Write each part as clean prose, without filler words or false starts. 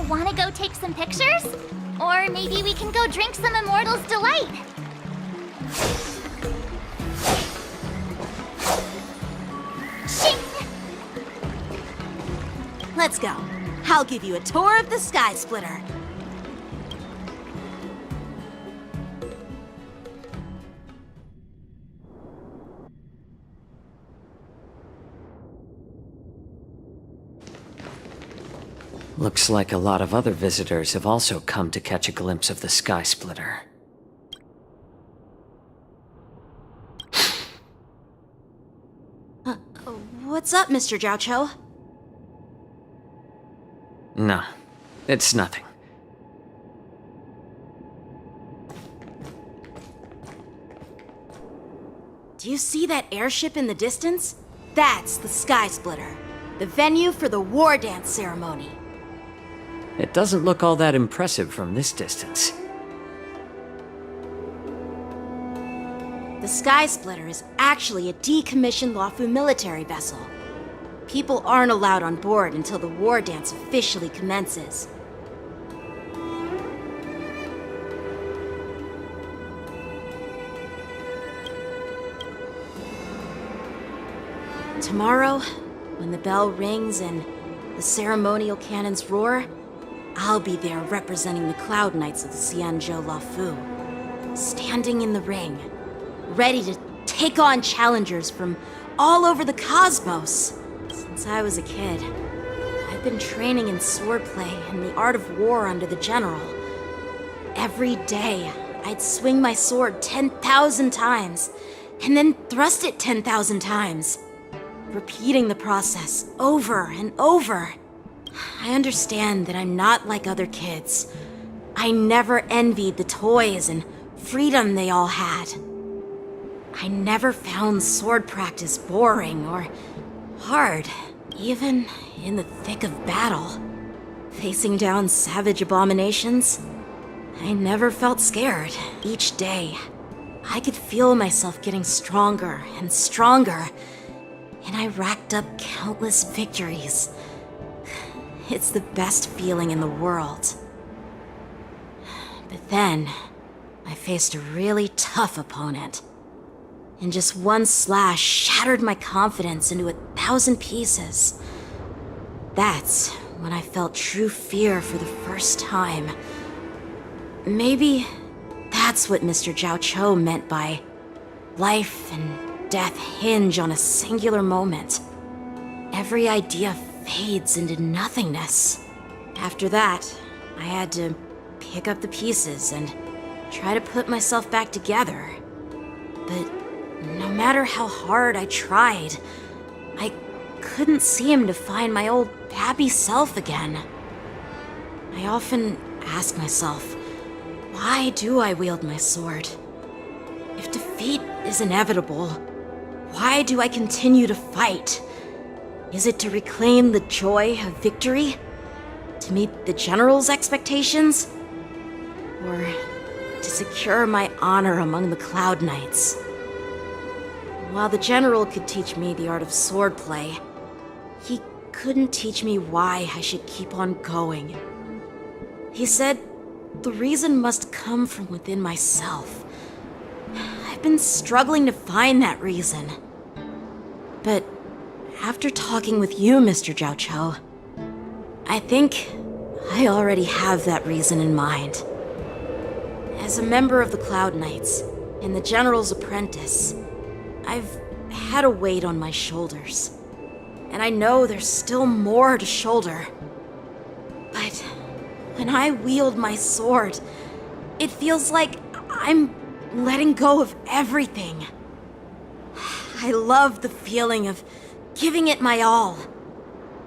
Wanna go take some pictures? Or maybe we can go drink some Immortal's Delight. Shing! Let's go. I'll give you a tour of the Sky Splitter. Looks like a lot of other visitors have also come to catch a glimpse of the Sky Splitter. What's up, Mr. Xianzhou? No, it's nothing. Do you see that airship in the distance? That's the Sky Splitter, the venue for the war dance ceremony. It doesn't look all that impressive from this distance. The Sky Splitter is actually a decommissioned Luofu military vessel. People aren't allowed on board until the war dance officially commences. Tomorrow, when the bell rings and the ceremonial cannons roar, I'll be there representing the Cloud Knights of the xianzhou Luofu, standing in the ring, ready to take on challengers from all over the cosmos. Since I was a kid, I've been training in swordplay and the art of war under the general. Every day, I'd swing my sword 10,000 times, and then thrust it 10,000 times, repeating the process over and over. I understand that I'm not like other kids. I never envied the toys and freedom they all had. I never found sword practice boring or hard, even in the thick of battle. Facing down savage abominations, I never felt scared. Each day, I could feel myself getting stronger and stronger, and I racked up countless victories. It's the best feeling in the world. But then, I faced a really tough opponent. And just one slash shattered my confidence into 1,000 pieces. That's when I felt true fear for the first time. Maybe that's what Mr. Xianzhou meant by life and death hinge on a singular moment. Every idea fades into nothingness. After that, I had to pick up the pieces and try to put myself back together. But no matter how hard I tried, I couldn't seem to find my old happy self again. I often ask myself, why do I wield my sword? If defeat is inevitable, why do I continue to fight? Is it to reclaim the joy of victory? To meet the general's expectations? Or to secure my honor among the Cloud Knights? While the general could teach me the art of swordplay, he couldn't teach me why I should keep on going. He said the reason must come from within myself. I've been struggling to find that reason. But after talking with you, Mr. Xianzhou, I think I already have that reason in mind. As a member of the Cloud Knights and the General's apprentice, I've had a weight on my shoulders. And I know there's still more to shoulder. But when I wield my sword, it feels like I'm letting go of everything. I love the feeling of giving it my all,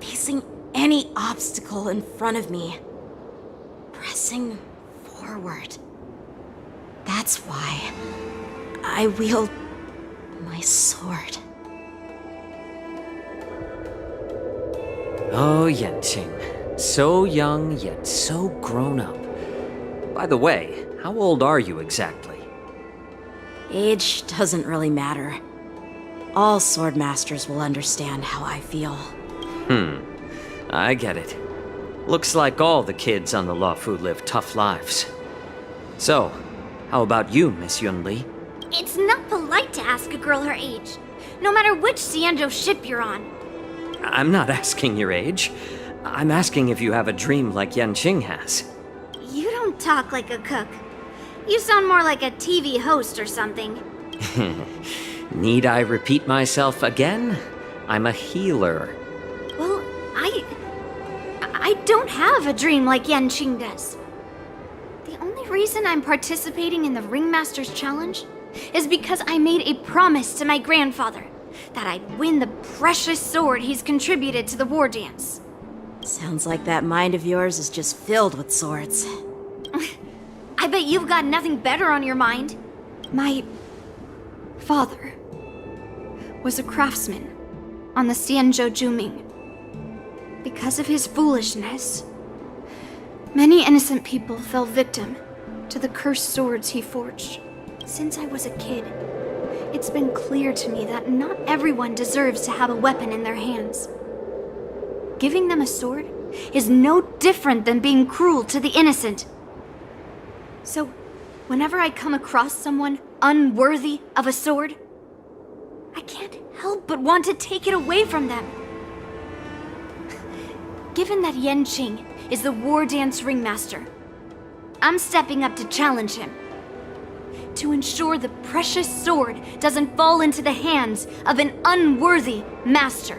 facing any obstacle in front of me, pressing forward. That's why I wield my sword. Oh, Yanqing. So young, yet so grown up. By the way, how old are you exactly? Age doesn't really matter. All sword masters will understand how I feel. I get it. Looks like all the kids on the Luofu live tough lives. So, how about you, Miss Yunli? It's not polite to ask a girl her age, no matter which xianzhou ship you're on. I'm not asking your age. I'm asking if you have a dream like Yanqing has. You don't talk like a cook. You sound more like a TV host or something. Need I repeat myself again? I'm a healer. Well, I don't have a dream like Yanqing does. The only reason I'm participating in the Ringmaster's Challenge is because I made a promise to my grandfather that I'd win the precious sword he's contributed to the war dance. Sounds like that mind of yours is just filled with swords. I bet you've got nothing better on your mind. My father was a craftsman on the xianzhou Juming. Because of his foolishness, many innocent people fell victim to the cursed swords he forged. Since I was a kid, it's been clear to me that not everyone deserves to have a weapon in their hands. Giving them a sword is no different than being cruel to the innocent. So, whenever I come across someone unworthy of a sword, I can't help but want to take it away from them. Given that Yanqing is the war dance ringmaster, I'm stepping up to challenge him. To ensure the precious sword doesn't fall into the hands of an unworthy master.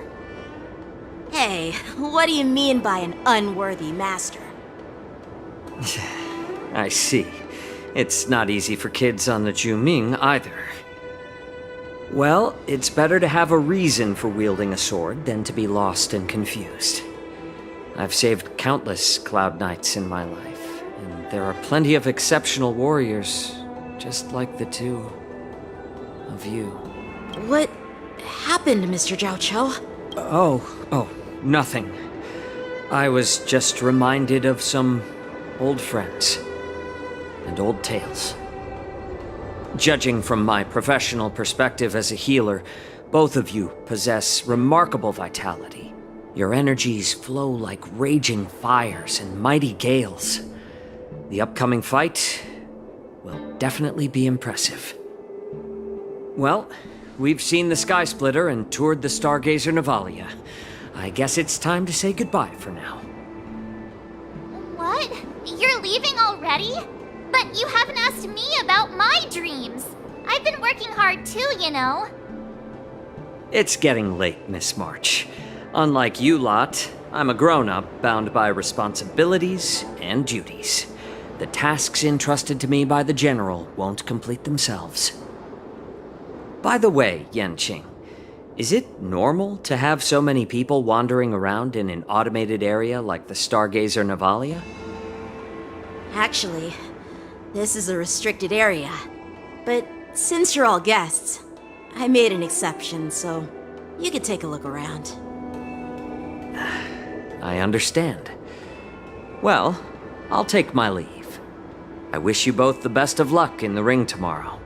Hey, what do you mean by an unworthy master? I see. It's not easy for kids on the Juming either. Well, it's better to have a reason for wielding a sword than to be lost and confused. I've saved countless Cloud Knights in my life, and there are plenty of exceptional warriors, just like the two of you. What happened, Mr. Zhao? Oh, nothing. I was just reminded of some old friends and old tales. Judging from my professional perspective as a healer, both of you possess remarkable vitality. Your energies flow like raging fires and mighty gales. The upcoming fight will definitely be impressive. Well, we've seen the Sky Splitter and toured the Stargazer Navalia. I guess it's time to say goodbye for now. What? You're leaving already? But you haven't asked me about my dreams. I've been working hard too, you know. It's getting late, Miss March. Unlike you lot, I'm a grown-up bound by responsibilities and duties. The tasks entrusted to me by the General won't complete themselves. By the way, Yanqing, is it normal to have so many people wandering around in an automated area like the Stargazer Navalia? Actually, this is a restricted area. But since you're all guests, I made an exception, so you could take a look around. I understand. Well, I'll take my leave. I wish you both the best of luck in the ring tomorrow.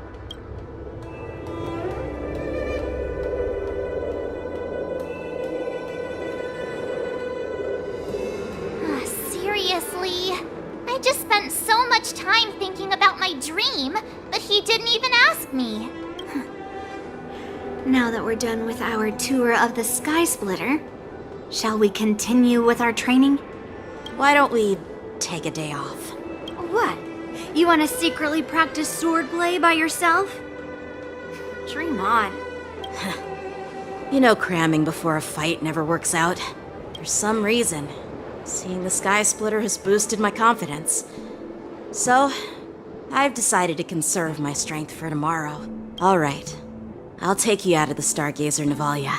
Seriously? I just spent so much time thinking about my dream, but he didn't even ask me. Now that we're done with our tour of the Sky Splitter, shall we continue with our training? Why don't we take a day off? What? You want to secretly practice swordplay by yourself? Dream on. You know cramming before a fight never works out. For some reason, seeing the Sky Splitter has boosted my confidence. So, I've decided to conserve my strength for tomorrow. All right, I'll take you out of the Stargazer Navalia.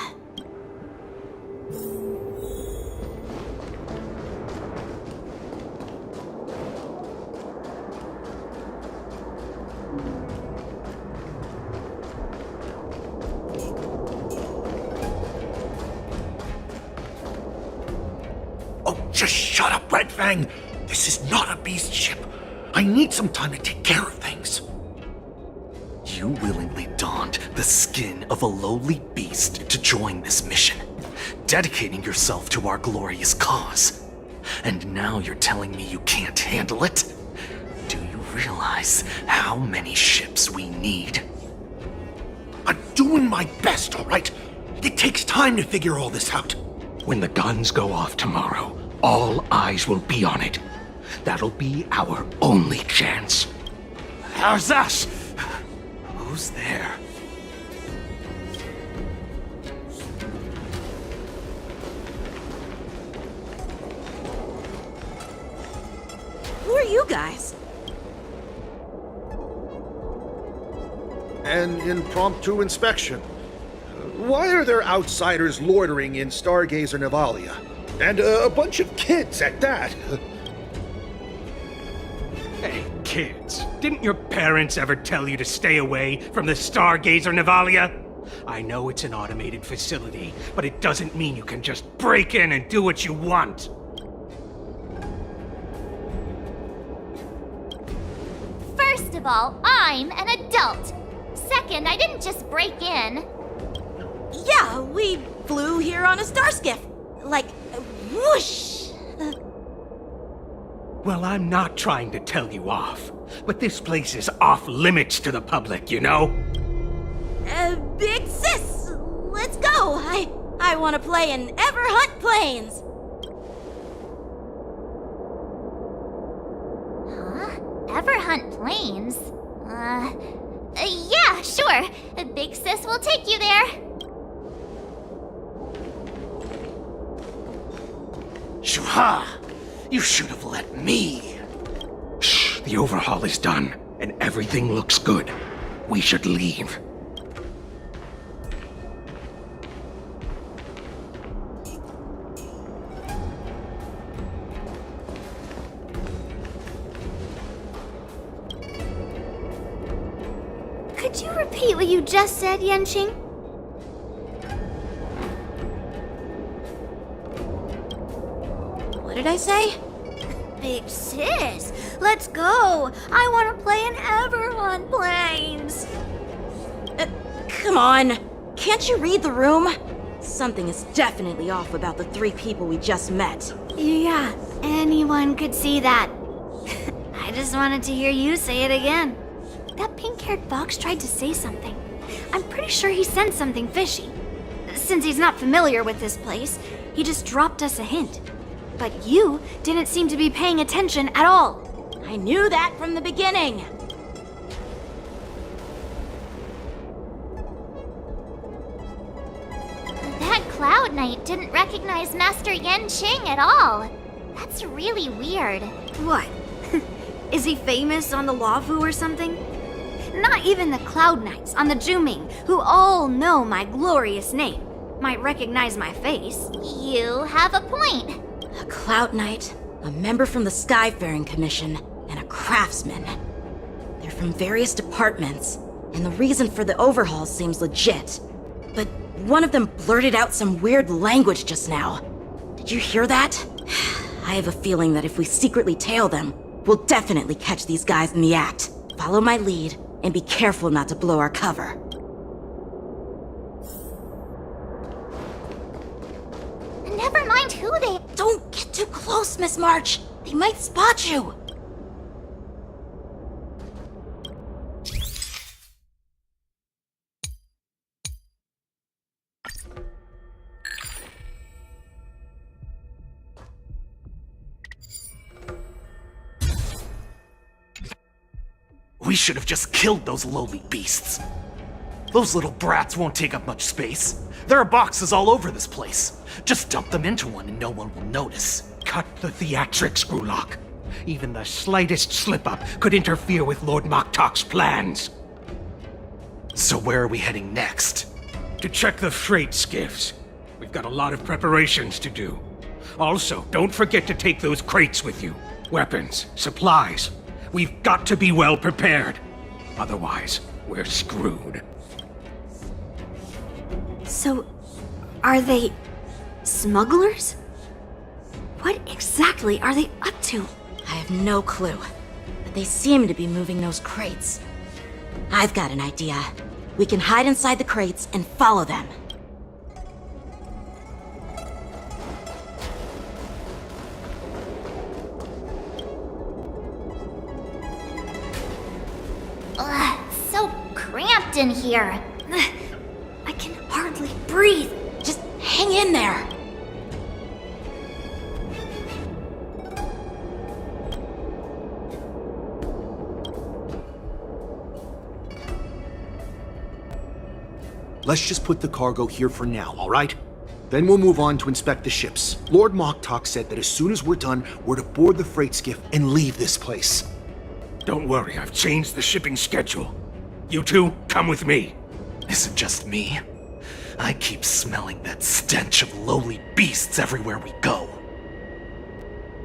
Just shut up, Red Fang! This is not a beast ship. I need some time to take care of things. You willingly donned the skin of a lowly beast to join this mission, dedicating yourself to our glorious cause. And now you're telling me you can't handle it? Do you realize how many ships we need? I'm doing my best, all right? It takes time to figure all this out. When the guns go off tomorrow, all eyes will be on it. That'll be our only chance. How's that? Who's there? Who are you guys? An impromptu inspection. Why are there outsiders loitering in Stargazer Nivalia? And a bunch of kids at that. Hey, kids, didn't your parents ever tell you to stay away from the Stargazer Nivalia? I know it's an automated facility, but it doesn't mean you can just break in and do what you want. First of all, I'm an adult. Second, I didn't just break in. Yeah, we flew here on a starskiff. Like, whoosh! Well, I'm not trying to tell you off, but this place is off limits to the public, you know? Big sis, let's go. I want to play in Ever Hunt Planes. Huh? Ever hunt planes? Yeah, sure. Big sis will take you there. Shuha! You should have let me. Shh, the overhaul is done, and everything looks good. We should leave. Could you repeat what you just said, Yanqing? What did I say? Big sis, let's go. I want to play in Ever Hunt Planes. Come on. Can't you read the room? Something is definitely off about the 3 people we just met. Yeah, anyone could see that. I just wanted to hear you say it again. That pink-haired fox tried to say something. I'm pretty sure he sensed something fishy. Since he's not familiar with this place, he just dropped us a hint. But you didn't seem to be paying attention at all. I knew that from the beginning. That Cloud Knight didn't recognize Master Yanqing at all. That's really weird. What? Is he famous on the Lavu or something? Not even the Cloud Knights on the Juming, who all know my glorious name, might recognize my face. You have a point. A Cloud Knight, a member from the Skyfaring Commission, and a craftsman. They're from various departments, and the reason for the overhaul seems legit. But one of them blurted out some weird language just now. Did you hear that? I have a feeling that if we secretly tail them, we'll definitely catch these guys in the act. Follow my lead, and be careful not to blow our cover. Never mind who they... Don't get too close, Miss March. They might spot you. We should have just killed those lowly beasts. Those little brats won't take up much space. There are boxes all over this place. Just dump them into one and no one will notice. Cut the theatrics, Grulok. Even the slightest slip-up could interfere with Lord Moktok's plans. So where are we heading next? To check the freight skiffs. We've got a lot of preparations to do. Also, don't forget to take those crates with you. Weapons, supplies. We've got to be well prepared. Otherwise, we're screwed. So, are they smugglers? What exactly are they up to? I have no clue, but they seem to be moving those crates. I've got an idea. We can hide inside the crates and follow them. trapped in here. I can hardly breathe. Just hang in there. Let's just put the cargo here for now, all right? Then we'll move on to inspect the ships. Lord Moktok said that as soon as we're done, we're to board the freight skiff and leave this place. Don't worry, I've changed the shipping schedule. You two, come with me. Is it just me? I keep smelling that stench of lowly beasts everywhere we go.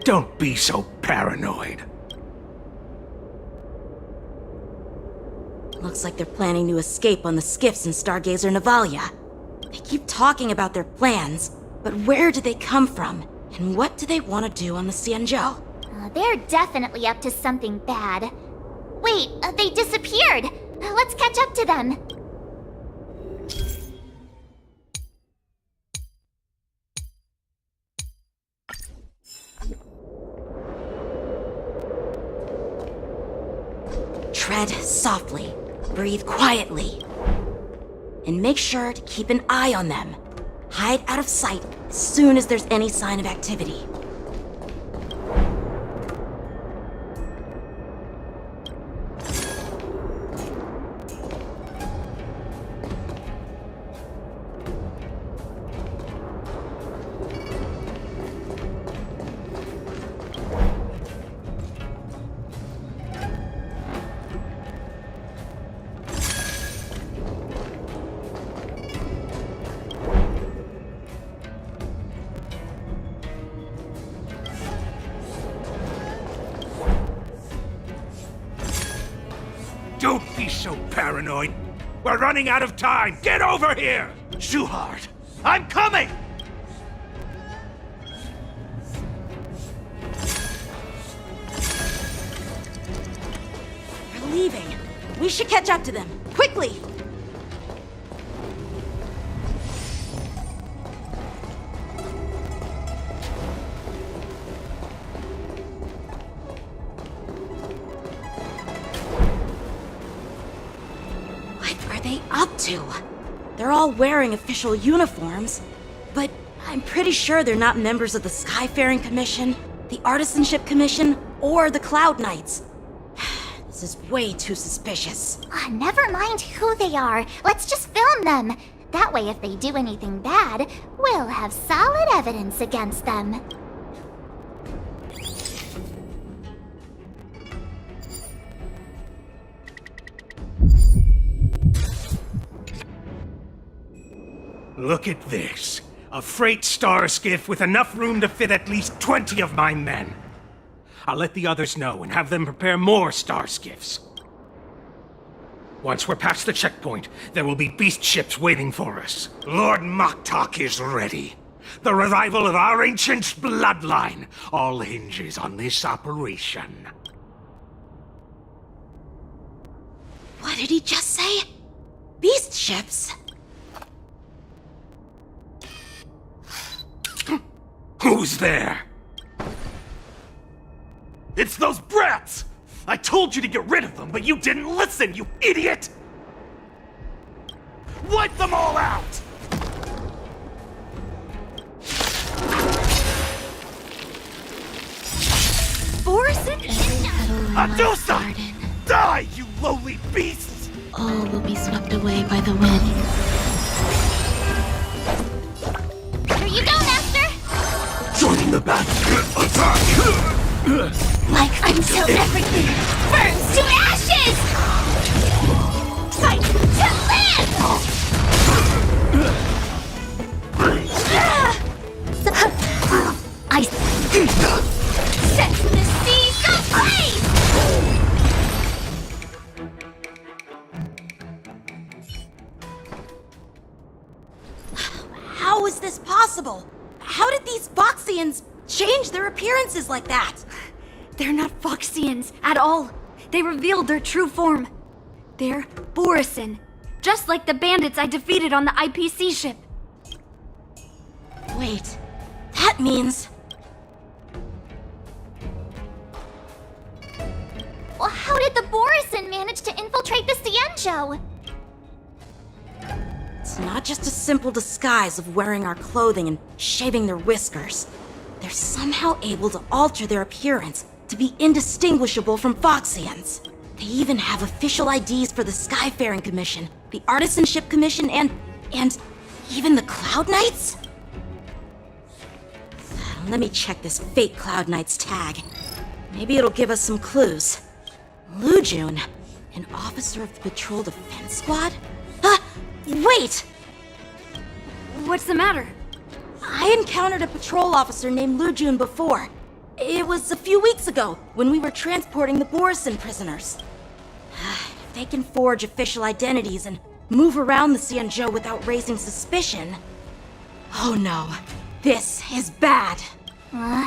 Don't be so paranoid. Looks like they're planning to escape on the skiffs in Stargazer Navalia. They keep talking about their plans, but where do they come from? And what do they want to do on the xianzhou? They're definitely up to something bad. Wait, they disappeared! Let's catch up to them. Tread softly, breathe quietly, and make sure to keep an eye on them. Hide out of sight as soon as there's any sign of activity. Don't be so paranoid. We're running out of time. Get over here! Shuhard, I'm coming! They're leaving. We should catch up to them. Quickly! What are they up to? They're all wearing official uniforms, but I'm pretty sure they're not members of the Skyfaring Commission, the Artisanship Commission, or the Cloud Knights. This is way too suspicious. Never mind who they are. Let's just film them. That way, if they do anything bad, we'll have solid evidence against them. Look at this. A freight star skiff with enough room to fit at least 20 of my men. I'll let the others know and have them prepare more star skiffs. Once we're past the checkpoint, there will be beast ships waiting for us. Lord Moktok is ready. The revival of our ancient bloodline all hinges on this operation. What did he just say? Beast ships? Who's there? It's those brats! I told you to get rid of them, but you didn't listen, you idiot! Wipe them all out! Borison? Adusa! Die, you lowly beasts! All will be swept away by the wind. Here you go, Master! Joining the battle! Attack! Like until everything burns to ashes! Fight to live! I set the seas ablaze! How is this possible? How did these Boxians change their appearances like that? They're not Foxians at all. They revealed their true form. They're Borison, just like the bandits I defeated on the IPC ship. Wait, that means... Well, how did the Borison manage to infiltrate the xianzhou? It's not just a simple disguise of wearing our clothing and shaving their whiskers. They're somehow able to alter their appearance to be indistinguishable from Foxians. They even have official IDs for the Skyfaring Commission, the Artisanship Commission, and even the Cloud Knights? Let me check this fake Cloud Knight's tag. Maybe it'll give us some clues. Lujun, an officer of the Patrol Defense Squad? Wait! What's the matter? I encountered a patrol officer named Lujun before. It was a few weeks ago, when we were transporting the Borison prisoners. If they can forge official identities and move around the xianzhou without raising suspicion... Oh no, this is bad.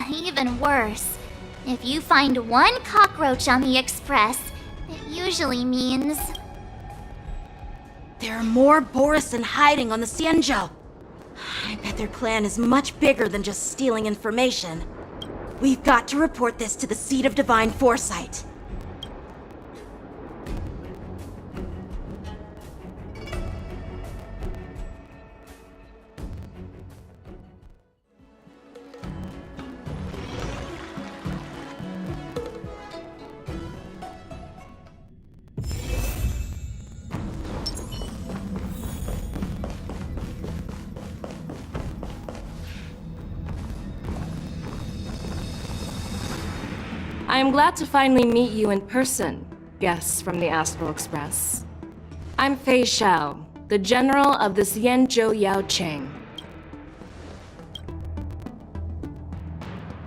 Even worse. If you find one cockroach on the Express, it usually means... There are more Borison hiding on the xianzhou. I bet their plan is much bigger than just stealing information. We've got to report this to the Seat of Divine Foresight. I am glad to finally meet you in person, guests from the Astral Express. I'm Fei Xiao, the General of the Xianzhou Yaocheng.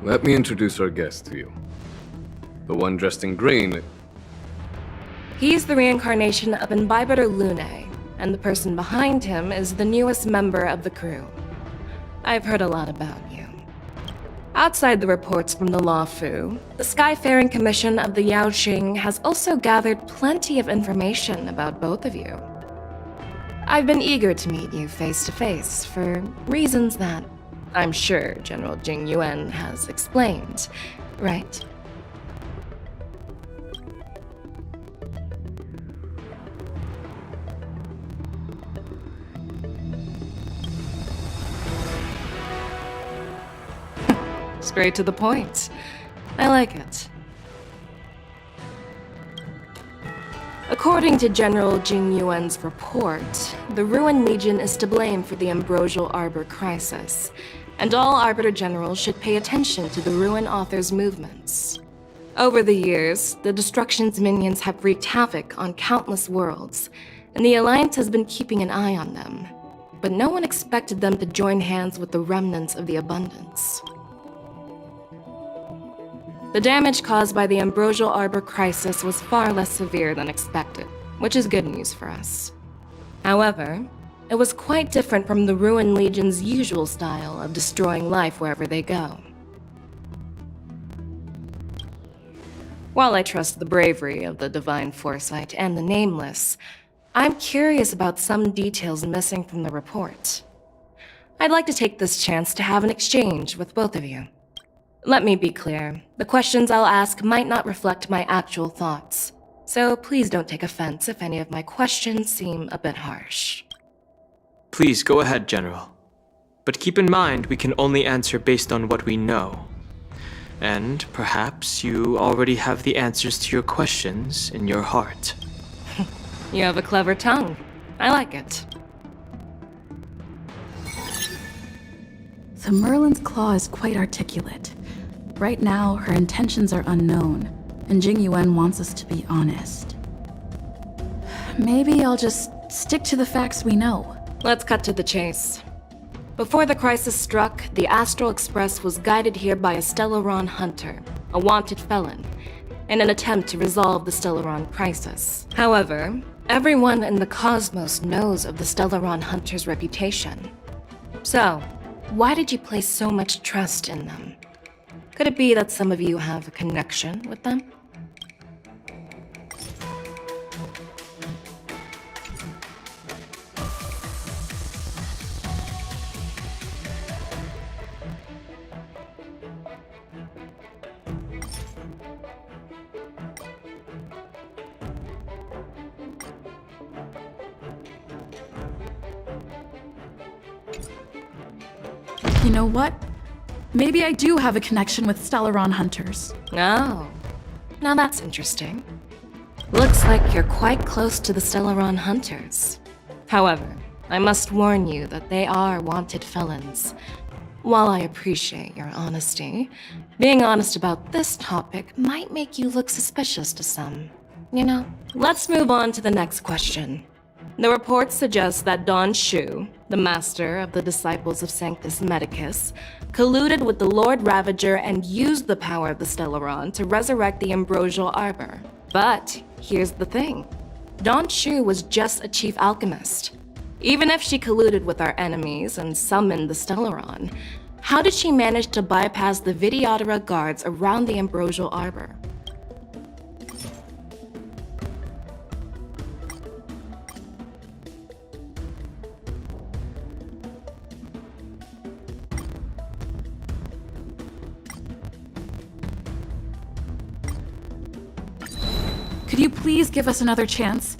Let me introduce our guest to you. The one dressed in green. He's the reincarnation of Imbibitor Lune, and the person behind him is the newest member of the crew. I've heard a lot about you. Outside the reports from the Law Fu, the Skyfaring Commission of the Yaoxing has also gathered plenty of information about both of you. I've been eager to meet you face to face for reasons that I'm sure General Jing Yuan has explained, right? Straight to the point. I like it. According to General Jing Yuan's report, the Ruin Legion is to blame for the Ambrosial Arbor crisis, and all Arbiter Generals should pay attention to the Ruin Author's movements. Over the years, the Destruction's minions have wreaked havoc on countless worlds, and the Alliance has been keeping an eye on them. But no one expected them to join hands with the remnants of the Abundance. The damage caused by the Ambrosial Arbor crisis was far less severe than expected, which is good news for us. However, it was quite different from the Ruin Legion's usual style of destroying life wherever they go. While I trust the bravery of the Divine Foresight and the Nameless, I'm curious about some details missing from the report. I'd like to take this chance to have an exchange with both of you. Let me be clear, the questions I'll ask might not reflect my actual thoughts, so please don't take offense if any of my questions seem a bit harsh. Please go ahead, General. But keep in mind we can only answer based on what we know. And perhaps you already have the answers to your questions in your heart. You have a clever tongue. I like it. So Merlin's claw is quite articulate. Right now, her intentions are unknown, and Jing Yuan wants us to be honest. Maybe I'll just stick to the facts we know. Let's cut to the chase. Before the crisis struck, the Astral Express was guided here by a Stellaron hunter, a wanted felon, in an attempt to resolve the Stellaron crisis. However, everyone in the cosmos knows of the Stellaron hunter's reputation. So, why did you place so much trust in them? Could it be that some of you have a connection with them? You know what? Maybe I do have a connection with Stellaron hunters. Oh, now that's interesting. Looks like you're quite close to the Stellaron hunters. However, I must warn you that they are wanted felons. While I appreciate your honesty, being honest about this topic might make you look suspicious to some. You know? Let's move on to the next question. The report suggests that Don Shu, the master of the Disciples of Sanctus Medicus, colluded with the Lord Ravager and used the power of the Stellaron to resurrect the Ambrosial Arbor. But here's the thing. Don Shu was just a chief alchemist. Even if she colluded with our enemies and summoned the Stellaron, how did she manage to bypass the Videodora guards around the Ambrosial Arbor? Could you please give us another chance?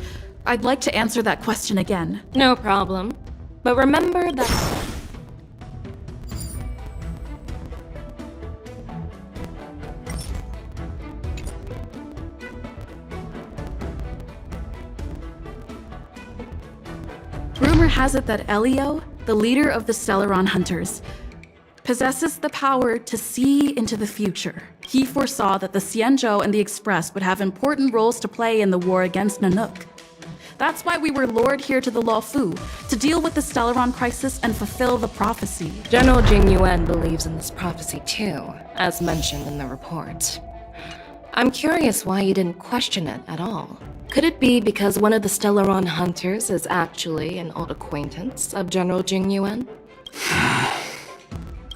I'd like to answer that question again. No problem. But remember that... Rumor has it that Elio, the leader of the Stellaron hunters, possesses the power to see into the future. He foresaw that the xianzhou and the Express would have important roles to play in the war against Nanook. That's why we were lured here to the Luofu, to deal with the Stellaron crisis and fulfill the prophecy. General Jing Yuan believes in this prophecy too, as mentioned in the report. I'm curious why you didn't question it at all. Could it be because one of the Stellaron hunters is actually an old acquaintance of General Jing Yuan?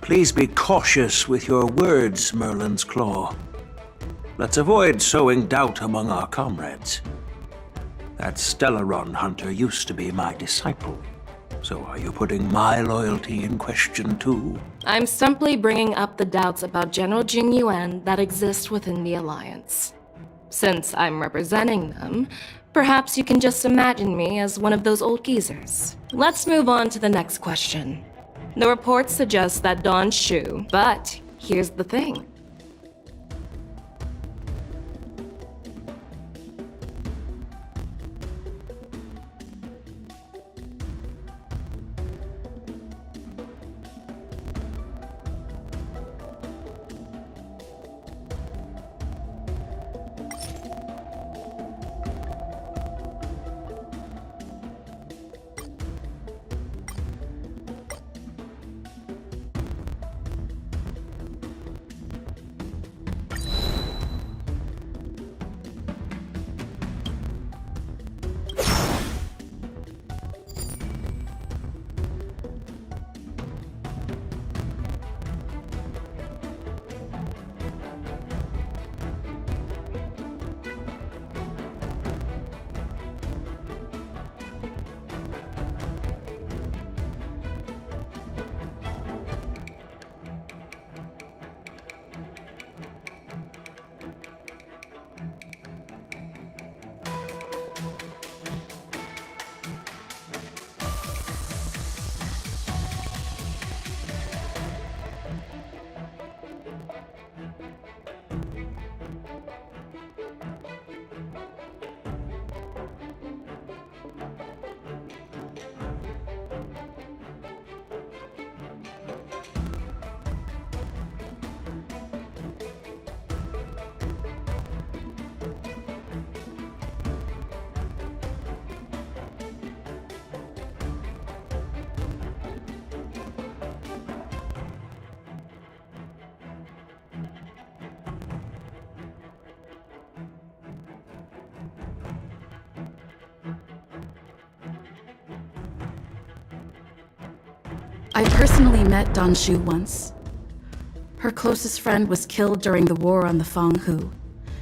Please be cautious with your words, Merlin's Claw. Let's avoid sowing doubt among our comrades. That Stellaron hunter used to be my disciple. So are you putting my loyalty in question too? I'm simply bringing up the doubts about General Jing Yuan that exist within the Alliance. Since I'm representing them, perhaps you can just imagine me as one of those old geezers. Let's move on to the next question. The report suggests that Don Shu, but here's the thing. I personally met Don Shu once. Her closest friend was killed during the war on the Fanghu,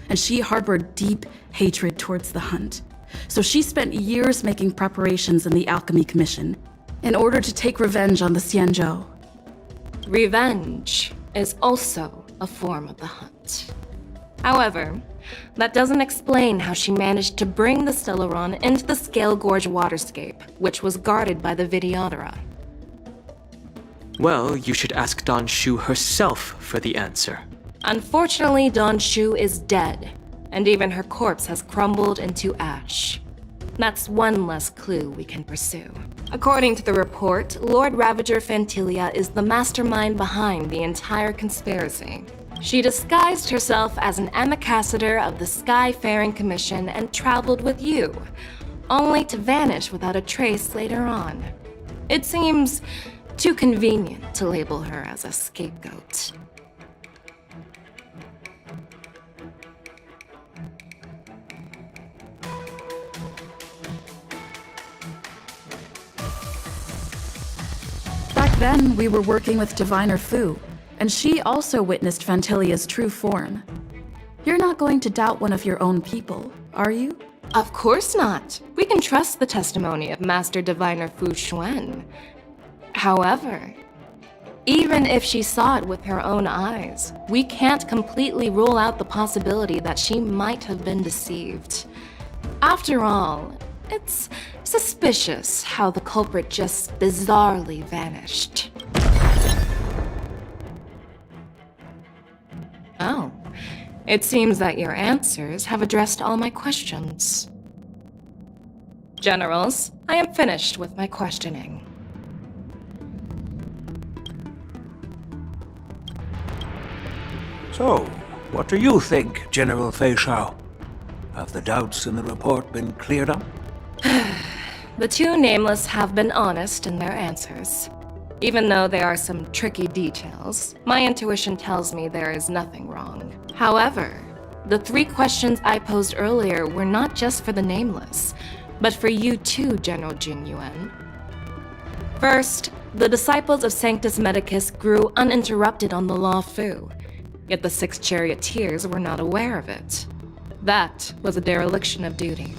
and she harbored deep hatred towards the hunt. So she spent years making preparations in the Alchemy Commission in order to take revenge on the xianzhou. Revenge is also a form of the hunt. However, that doesn't explain how she managed to bring the Stellaron into the Scale Gorge waterscape, which was guarded by the Videodora. Well, you should ask Don Shu herself for the answer. Unfortunately, Don Shu is dead, and even her corpse has crumbled into ash. That's one less clue we can pursue. According to the report, Lord Ravager Fantilia is the mastermind behind the entire conspiracy. She disguised herself as an ambassador of the Skyfaring Commission and traveled with you, only to vanish without a trace later on. It seems too convenient to label her as a scapegoat. Back then, we were working with Diviner Fu, and she also witnessed Fantilia's true form. You're not going to doubt one of your own people, are you? Of course not. We can trust the testimony of Master Diviner Fu Xuan. However, even if she saw it with her own eyes, we can't completely rule out the possibility that she might have been deceived. After all, it's suspicious how the culprit just bizarrely vanished. Oh, it seems that your answers have addressed all my questions. Generals, I am finished with my questioning. So, what do you think, General Fei Shao? Have the doubts in the report been cleared up? The two nameless have been honest in their answers. Even though there are some tricky details, my intuition tells me there is nothing wrong. However, the 3 questions I posed earlier were not just for the nameless, but for you too, General Jin Yuan. First, the disciples of Sanctus Medicus grew uninterrupted on the Law Fu, yet the 6 charioteers were not aware of it. That was a dereliction of duty.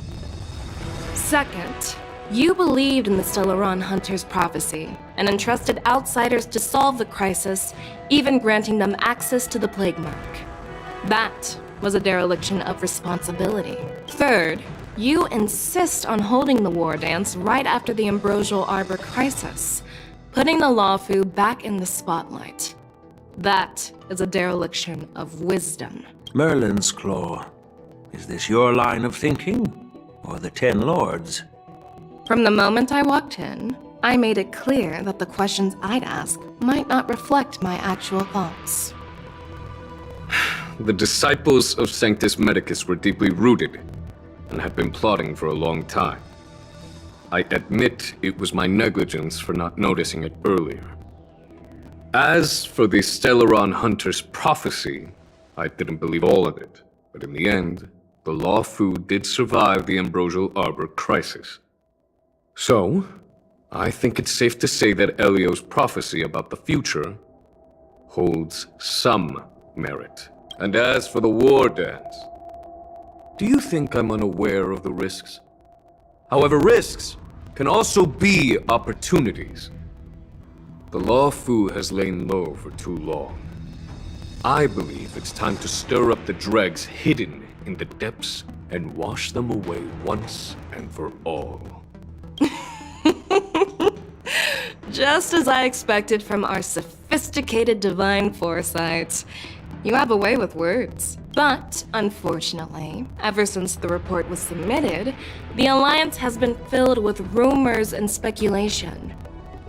Second, you believed in the Stellaron Hunter's prophecy and entrusted outsiders to solve the crisis, even granting them access to the Plague Mark. That was a dereliction of responsibility. Third, you insist on holding the war dance right after the Ambrosial Arbor crisis, putting the Law Fu back in the spotlight. That is a dereliction of wisdom. Merlin's Claw. Is this your line of thinking? Or the 10 Lords? From the moment I walked in, I made it clear that the questions I'd ask might not reflect my actual thoughts. The disciples of Sanctus Medicus were deeply rooted and had been plotting for a long time. I admit it was my negligence for not noticing it earlier. As for the Stellaron Hunter's prophecy, I didn't believe all of it, but in the end, the Law Fu did survive the Ambrosial Arbor crisis. So, I think it's safe to say that Elio's prophecy about the future holds some merit. And as for the war dance, do you think I'm unaware of the risks? However, risks can also be opportunities. The Law Fu has lain low for too long. I believe it's time to stir up the dregs hidden in the depths and wash them away once and for all. Just as I expected from our sophisticated divine foresight. You have a way with words. But, unfortunately, ever since the report was submitted, the Alliance has been filled with rumors and speculation.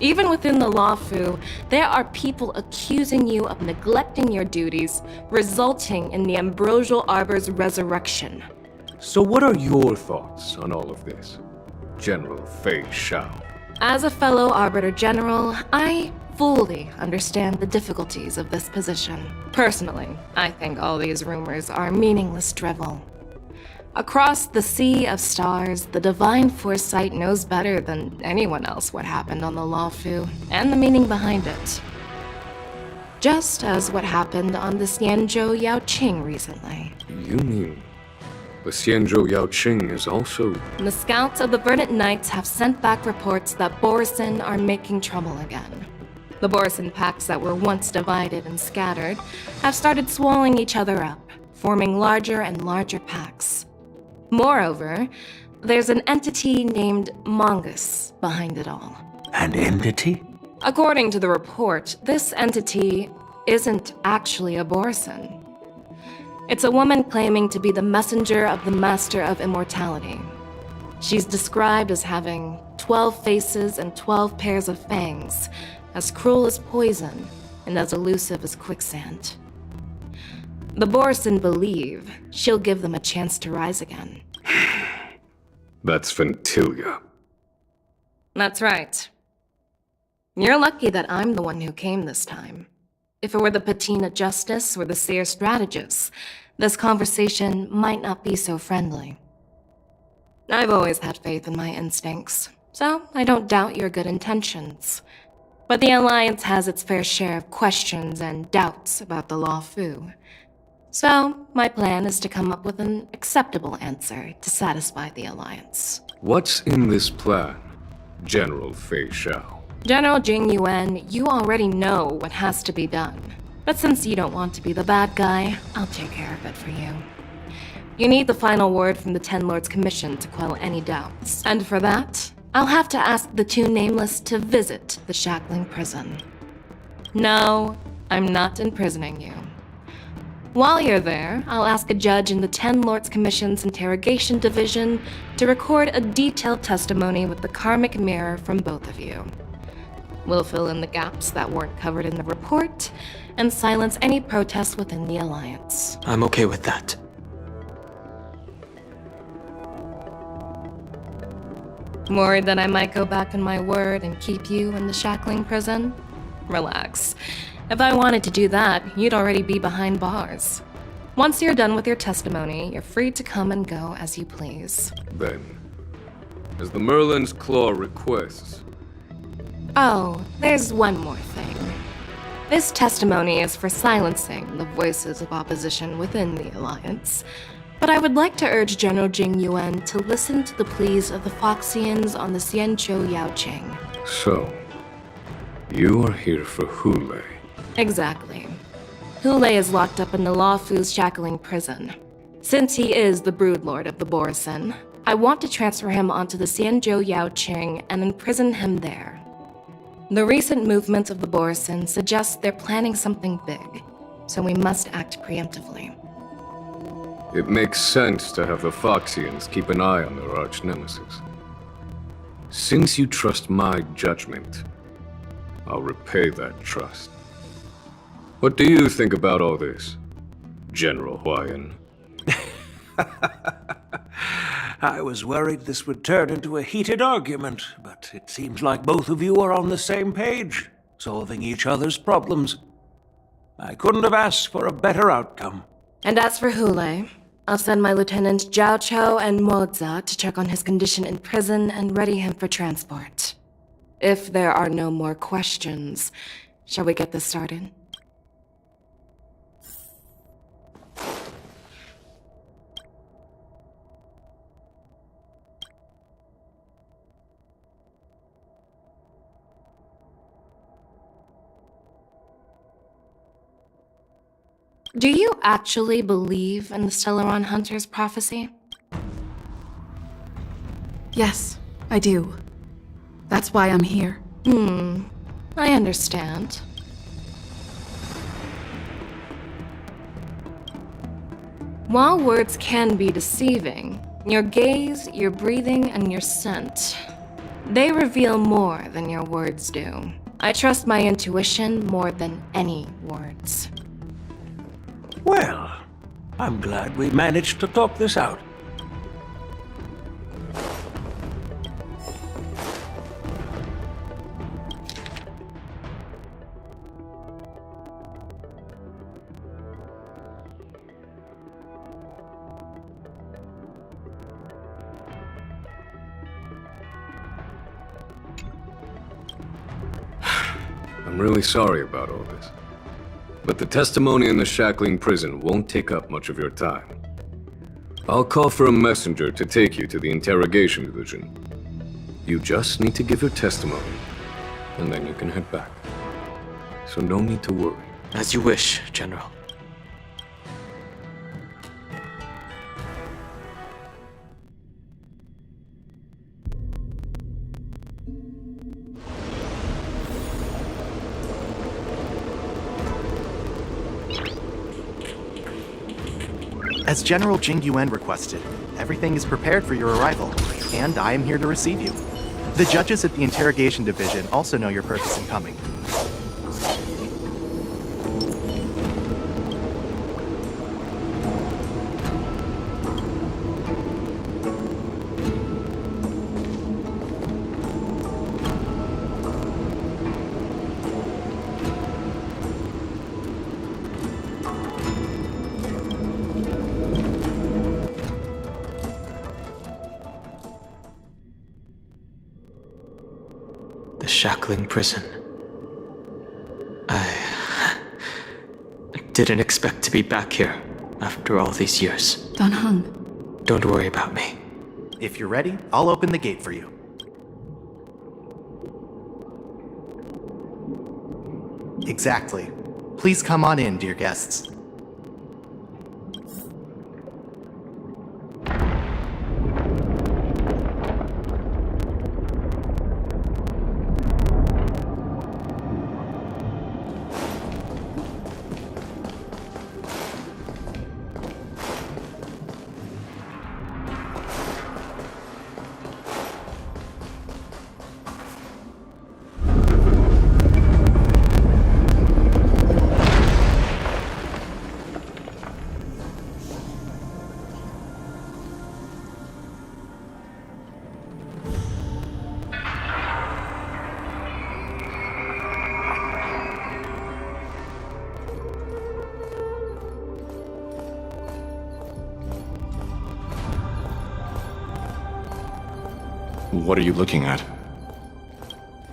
Even within the Law Fu, there are people accusing you of neglecting your duties, resulting in the Ambrosial Arbor's resurrection. So what are your thoughts on all of this, General Fei Shao? As a fellow Arbiter General, I fully understand the difficulties of this position. Personally, I think all these rumors are meaningless drivel. Across the sea of stars, the divine foresight knows better than anyone else what happened on the Law Fu and the meaning behind it. Just as what happened on the xianzhou Yaoqing recently. You mean the xianzhou Yaoqing is also... The scouts of the Verdant Knights have sent back reports that Borisin are making trouble again. The Borisin packs that were once divided and scattered have started swallowing each other up, forming larger and larger packs. Moreover, there's an entity named Mongoose behind it all. An entity? According to the report, this entity isn't actually a Borson. It's a woman claiming to be the messenger of the Master of Immortality. She's described as having 12 faces and 12 pairs of fangs, as cruel as poison, and as elusive as quicksand. The Borson believe she'll give them a chance to rise again. That's Ventilia. That's right. You're lucky that I'm the one who came this time. If it were the Patina Justice or the Seer Strategist, this conversation might not be so friendly. I've always had faith in my instincts, so I don't doubt your good intentions. But the Alliance has its fair share of questions and doubts about the Law Fu. So, my plan is to come up with an acceptable answer to satisfy the Alliance. What's in this plan, General Fei Xiao? General Jing Yuan, you already know what has to be done. But since you don't want to be the bad guy, I'll take care of it for you. You need the final word from the Ten Lords Commission to quell any doubts. And for that, I'll have to ask the two Nameless to visit the shackling prison. No, I'm not imprisoning you. While you're there, I'll ask a judge in the Ten Lords Commission's Interrogation Division to record a detailed testimony with the karmic mirror from both of you. We'll fill in the gaps that weren't covered in the report, and silence any protests within the Alliance. I'm okay with that. Worried that I might go back on my word and keep you in the shackling prison? Relax. If I wanted to do that, you'd already be behind bars. Once you're done with your testimony, you're free to come and go as you please. Then, as the Merlin's Claw requests... Oh, there's one more thing. This testimony is for silencing the voices of opposition within the Alliance. But I would like to urge General Jing Yuan to listen to the pleas of the Foxians on the xianzhou Yaoqing. So, you are here for Hule. Exactly. Hule is locked up in the Law Fu's shackling prison. Since he is the broodlord of the Borson, I want to transfer him onto the xianzhou Yaoqing and imprison him there. The recent movements of the Borson suggest they're planning something big, so we must act preemptively. It makes sense to have the Foxians keep an eye on their arch-nemesis. Since you trust my judgment, I'll repay that trust. What do you think about all this, General Huayan? I was worried this would turn into a heated argument, but it seems like both of you are on the same page, solving each other's problems. I couldn't have asked for a better outcome. And as for Hule, I'll send my Lieutenant Zhao Chou and Moza to check on his condition in prison and ready him for transport. If there are no more questions, shall we get this started? Do you actually believe in the Stellaron Hunter's prophecy? Yes, I do. That's why I'm here. I understand. While words can be deceiving, your gaze, your breathing, and your scent, they reveal more than your words do. I trust my intuition more than any words. Well, I'm glad we managed to talk this out. I'm really sorry about all this. But the testimony in the shackling prison won't take up much of your time. I'll call for a messenger to take you to the interrogation division. You just need to give your testimony, and then you can head back. So no need to worry. As you wish, General. As General Jing Yuan requested, everything is prepared for your arrival, and I am here to receive you. The judges at the Interrogation Division also know your purpose in coming. The shackling prison. I didn't expect to be back here after all these years. Don Hung. Don't worry about me. If you're ready, I'll open the gate for you. Exactly. Please come on in, dear guests. What are you looking at?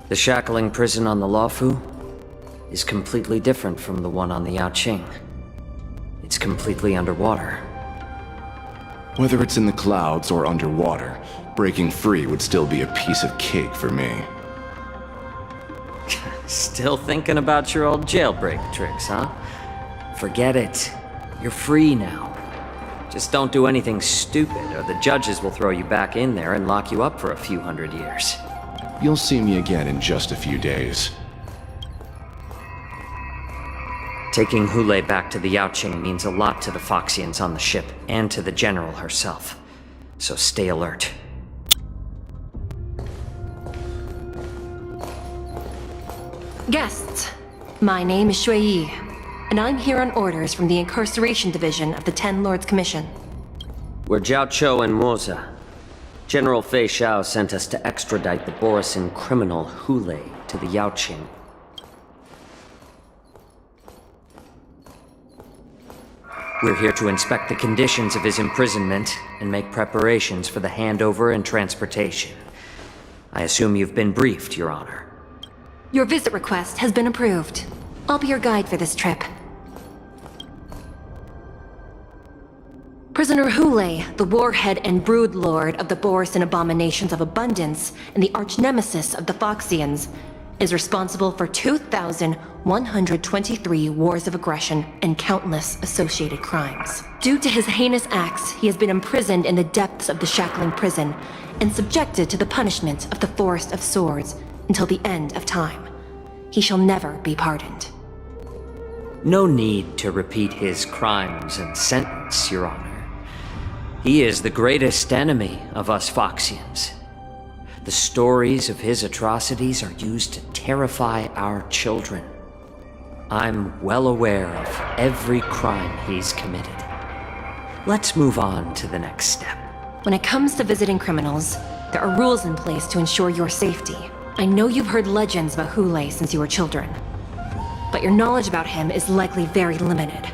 The shackling prison on the Luofu is completely different from the one on the Yaoqing. It's completely underwater. Whether it's in the clouds or underwater, breaking free would still be a piece of cake for me. Still thinking about your old jailbreak tricks, huh? Forget it. You're free now. Just don't do anything stupid, or the judges will throw you back in there and lock you up for a few hundred years. You'll see me again in just a few days. Taking Hule back to the Yaoqing means a lot to the Foxians on the ship, and to the General herself. So stay alert. Guests, my name is Shui Yi, and I'm here on orders from the Incarceration Division of the Ten Lords Commission. We're Jiao Chou and Moza. General Fei Xiao sent us to extradite the Borisin criminal Hule to the Yaoqing. We're here to inspect the conditions of his imprisonment and make preparations for the handover and transportation. I assume you've been briefed, Your Honor. Your visit request has been approved. I'll be your guide for this trip. Prisoner Hule, the warhead and brood lord of the Borisin abominations of abundance and the arch-nemesis of the Foxians, is responsible for 2,123 wars of aggression and countless associated crimes. Due to his heinous acts, he has been imprisoned in the depths of the shackling prison and subjected to the punishment of the Forest of Swords until the end of time. He shall never be pardoned. No need to repeat his crimes and sentence, Your Honor. He is the greatest enemy of us Foxians. The stories of his atrocities are used to terrify our children. I'm well aware of every crime he's committed. Let's move on to the next step. When it comes to visiting criminals, there are rules in place to ensure your safety. I know you've heard legends about Hule since you were children, but your knowledge about him is likely very limited.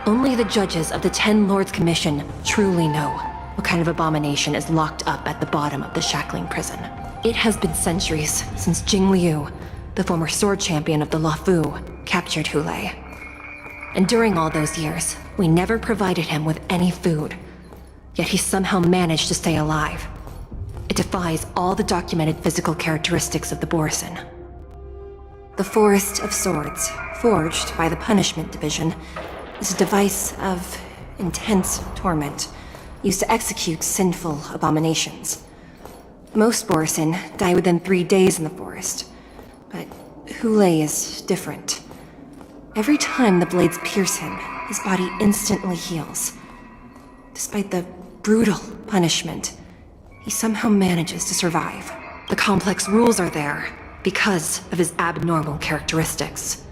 Only the judges of the Ten Lords Commission truly know what kind of abomination is locked up at the bottom of the shackling prison. It has been centuries since Jing Liu, the former sword champion of the Luofu, captured Hule. And during all those years, we never provided him with any food. Yet he somehow managed to stay alive. It defies all the documented physical characteristics of the Borisin. The Forest of Swords, forged by the Punishment Division, is a device of intense torment, used to execute sinful abominations. Most Borisin die within 3 days in the forest, but Hule is different. Every time the blades pierce him, his body instantly heals, Despite the brutal punishment, he somehow manages to survive. The complex rules are there because of his abnormal characteristics.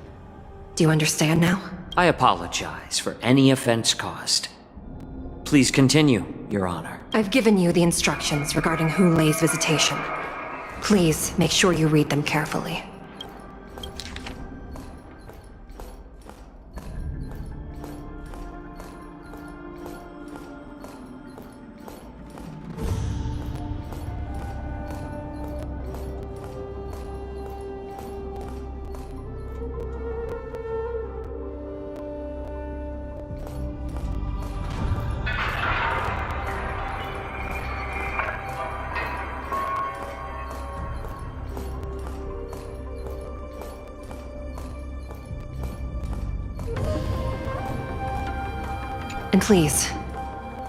Do you understand now? I apologize for any offense caused. Please continue, Your Honor. I've given you the instructions regarding Hu Lei's visitation. Please make sure you read them carefully. And please,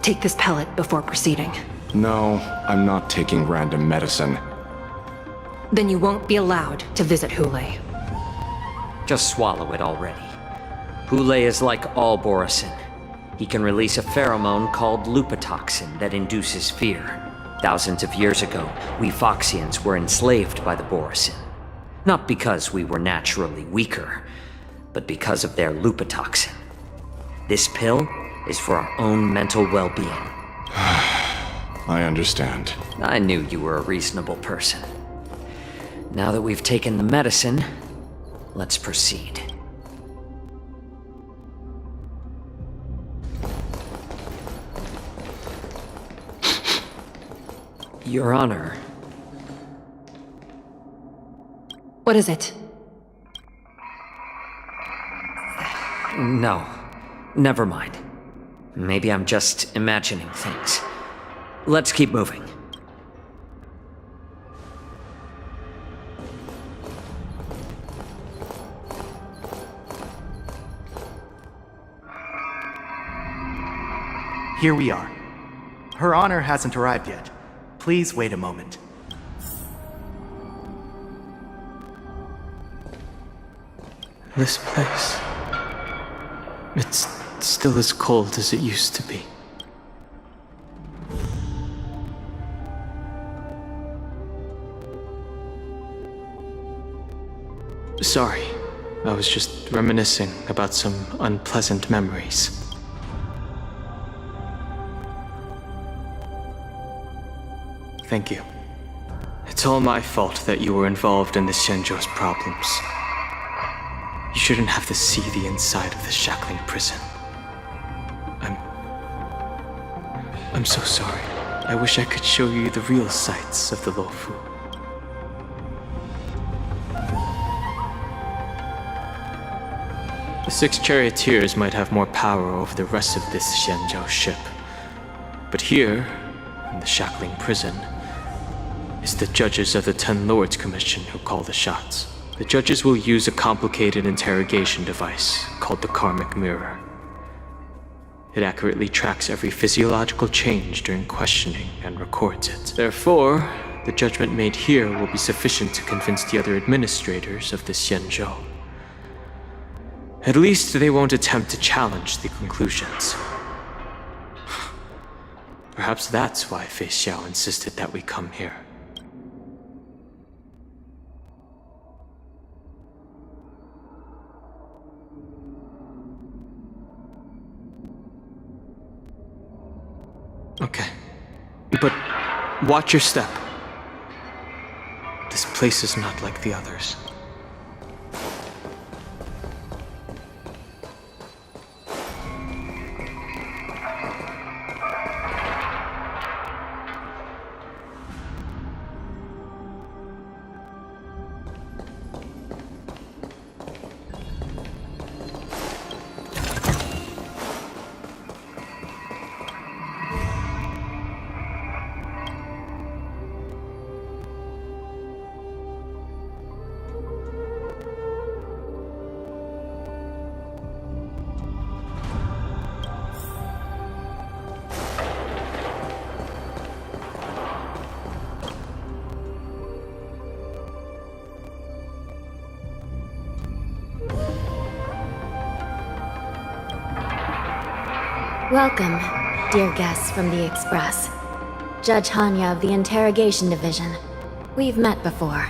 take this pellet before proceeding. No, I'm not taking random medicine. Then you won't be allowed to visit Hu Lei. Just swallow it already. Hu Lei is like all Borisin. He can release a pheromone called lupatoxin that induces fear. Thousands of years ago, we Foxians were enslaved by the Borisin. Not because we were naturally weaker, but because of their lupatoxin. This pill is for our own mental well-being. I understand. I knew you were a reasonable person. Now that we've taken the medicine, let's proceed. Your Honor. What is it? No, never mind. Maybe I'm just imagining things. Let's keep moving. Here we are. Her Honor hasn't arrived yet. Please wait a moment. This place... it's still as cold as it used to be. Sorry, I was just reminiscing about some unpleasant memories. Thank you. It's all my fault that you were involved in the xianzhou's problems. You shouldn't have to see the inside of the shackling prison. I'm so sorry. I wish I could show you the real sights of the Luofu. The 6 charioteers might have more power over the rest of this xianzhou ship. But here, in the shackling prison, it's the judges of the 10 Lords Commission who call the shots. The judges will use a complicated interrogation device called the Karmic Mirror. It accurately tracks every physiological change during questioning and records it. Therefore, the judgment made here will be sufficient to convince the other administrators of the xianzhou. At least they won't attempt to challenge the conclusions. Perhaps that's why Fei Xiao insisted that we come here. Okay. But watch your step. This place is not like the others. Welcome dear guests from the Express. Judge Hanya of the Interrogation Division. We've met before.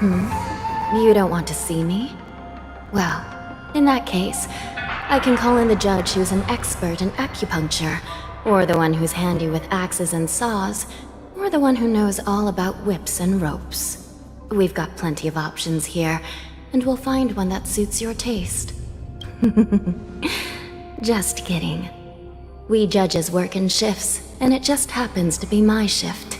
You don't want to see me? Well, in that case, I can call in the judge who's an expert in acupuncture, or the one who's handy with axes and saws, or the one who knows all about whips and ropes. We've got plenty of options here, and we'll find one that suits your taste. Just kidding. We judges work in shifts, and it just happens to be my shift.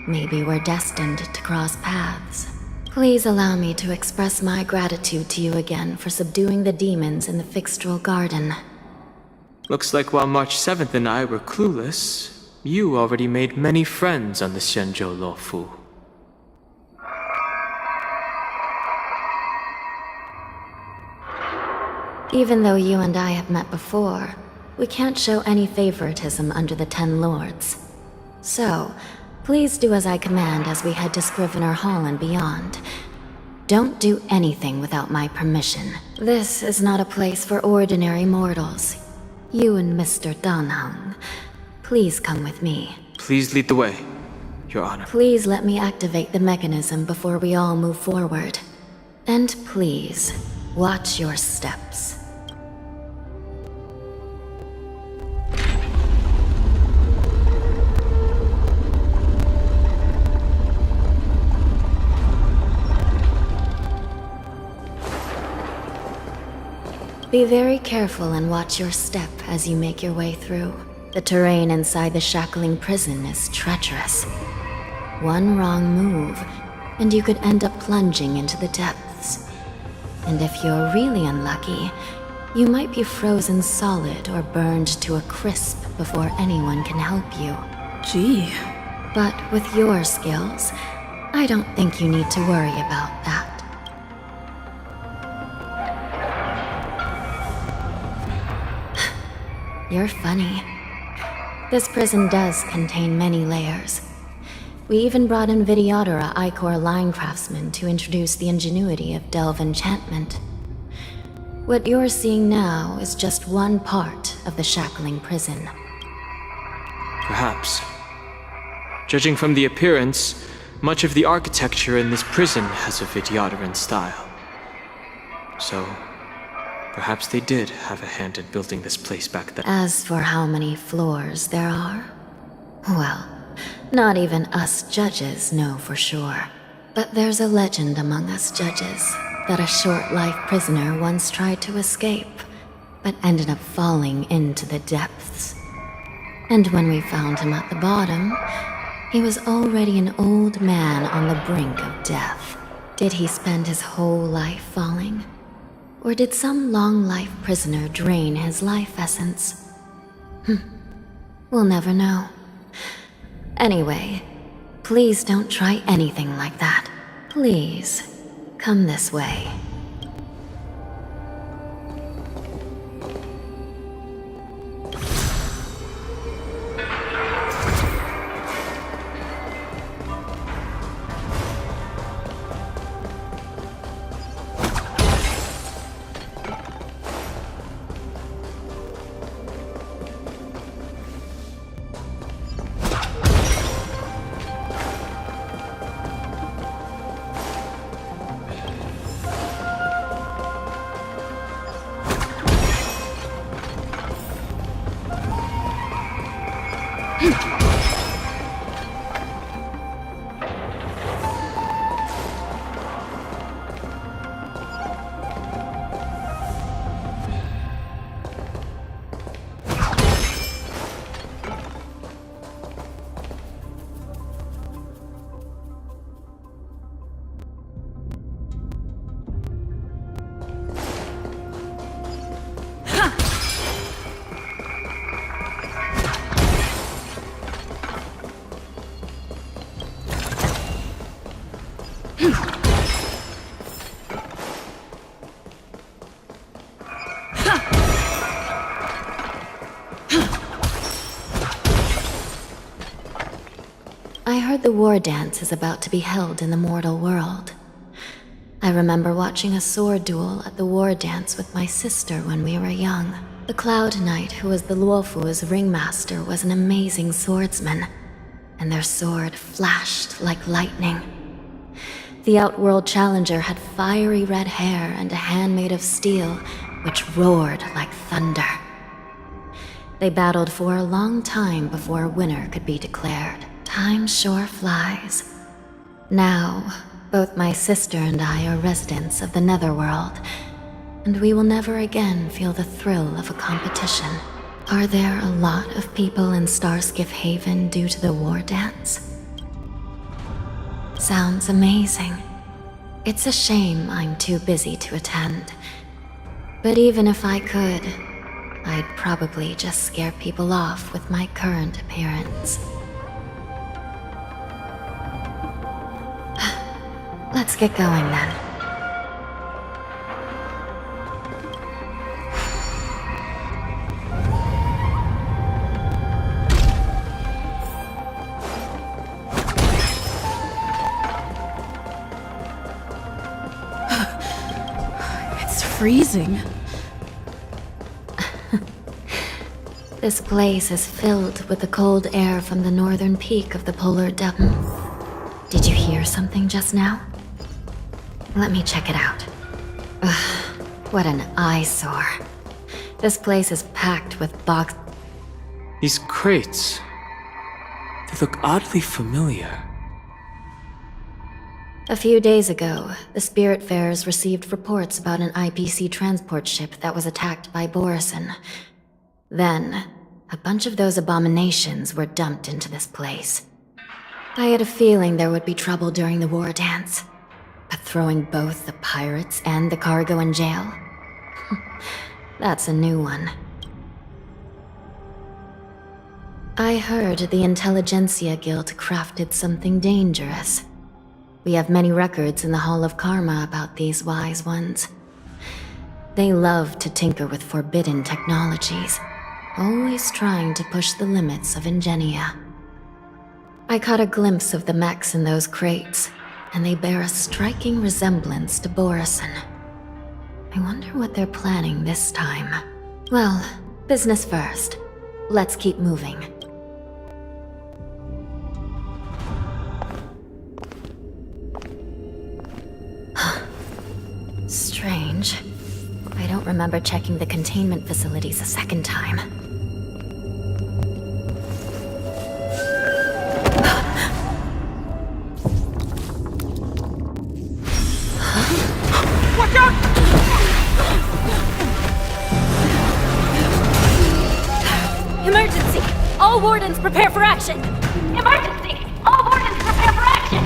Maybe we're destined to cross paths. Please allow me to express my gratitude to you again for subduing the demons in the Fixtral Garden. Looks like while March 7th and I were clueless, you already made many friends on the Xianzhou Luofu. Even though you and I have met before, we can't show any favoritism under the Ten Lords. So, please do as I command as we head to Scrivener Hall and beyond. Don't do anything without my permission. This is not a place for ordinary mortals. You and Mr. Danheng, please come with me. Please lead the way, Your Honor. Please let me activate the mechanism before we all move forward. And please, watch your steps. Be very careful and watch your step as you make your way through. The terrain inside the shackling prison is treacherous. One wrong move, and you could end up plunging into the depths. And if you're really unlucky, you might be frozen solid or burned to a crisp before anyone can help you. Gee. But with your skills, I don't think you need to worry about that. You're funny. This prison does contain many layers. We even brought in Vidyadhara Ichor line craftsmen to introduce the ingenuity of delve enchantment. What you're seeing now is just one part of the shackling prison. Perhaps. Judging from the appearance, much of the architecture in this prison has a Vidyadharan style. So, perhaps they did have a hand in building this place back then. As for how many floors there are, well, not even us judges know for sure. But there's a legend among us judges that a short-life prisoner once tried to escape, but ended up falling into the depths. And when we found him at the bottom, he was already an old man on the brink of death. Did he spend his whole life falling? Or did some long-life prisoner drain his life essence? We'll never know. Anyway, please don't try anything like that. Please, come this way. I heard the war dance is about to be held in the mortal world. I remember watching a sword duel at the war dance with my sister when we were young. The Cloud Knight, who was the Luofu's ringmaster, was an amazing swordsman, and their sword flashed like lightning. The Outworld Challenger had fiery red hair and a hand made of steel, which roared like thunder. They battled for a long time before a winner could be declared. Time sure flies. Now, both my sister and I are residents of the Netherworld, and we will never again feel the thrill of a competition. Are there a lot of people in Starskiff Haven due to the war dance? Sounds amazing. It's a shame I'm too busy to attend. But even if I could, I'd probably just scare people off with my current appearance. Let's get going then. It's freezing. This place is filled with the cold air from the northern peak of the polar dome. Did you hear something just now? Let me check it out. Ugh, what an eyesore. This place is packed with These crates. They look oddly familiar. A few days ago, the Spiritfarers received reports about an IPC transport ship that was attacked by Borison. Then, a bunch of those abominations were dumped into this place. I had a feeling there would be trouble during the war dance, but throwing both the pirates and the cargo in jail? That's a new one. I heard the Intelligentsia Guild crafted something dangerous. We have many records in the Hall of Karma about these wise ones. They love to tinker with forbidden technologies, always trying to push the limits of Ingenia. I caught a glimpse of the mechs in those crates, and they bear a striking resemblance to Borison. I wonder what they're planning this time. Well, business first. Let's keep moving. Strange. I don't remember checking the containment facilities a second time. Watch out! Emergency! All wardens prepare for action! Emergency! All wardens prepare for action!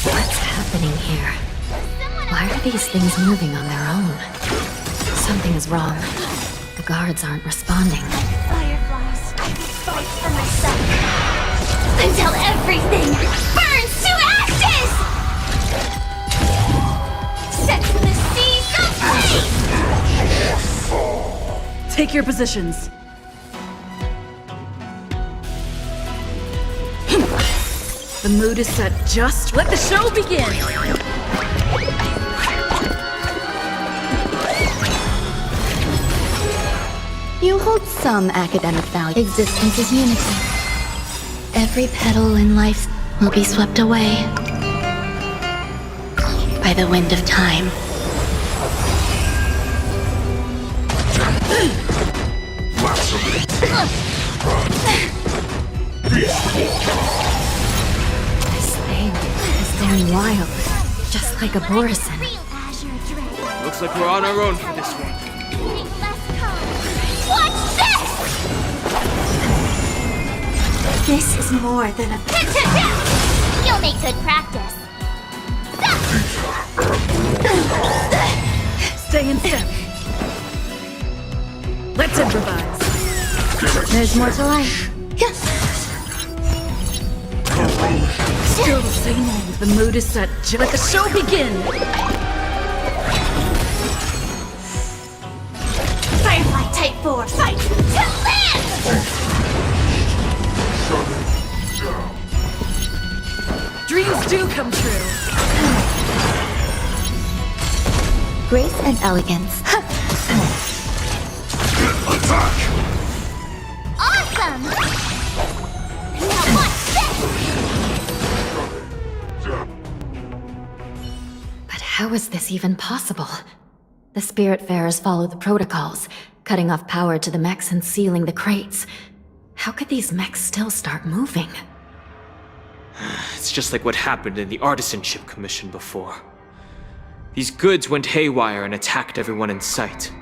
What's happening here? Why are these things moving on their own? Something is wrong. The guards aren't responding. Fireflies, fight for myself. Until everything burns to ashes! Set to the seas of flame! Take your positions. The mood is set just. Let the show begin! You hold some academic value. Existence is unity. Every petal in life will be swept away by the wind of time. This thing is going wild, just like a Borison. Looks like we're on our own for this one. Watch this! This is more than a... You'll make good practice. Stay in step. Let's improvise. There's more to life. Still the same old. The mood is set. Let the show begin! Firefly Type 4, fight! To live! Dreams do come true. Grace and elegance. Awesome! Now watch this! But how is this even possible? The Spiritfarers follow the protocols, cutting off power to the mechs and sealing the crates. How could these mechs still start moving? It's just like what happened in the Artisanship Commission before. These goods went haywire and attacked everyone in sight.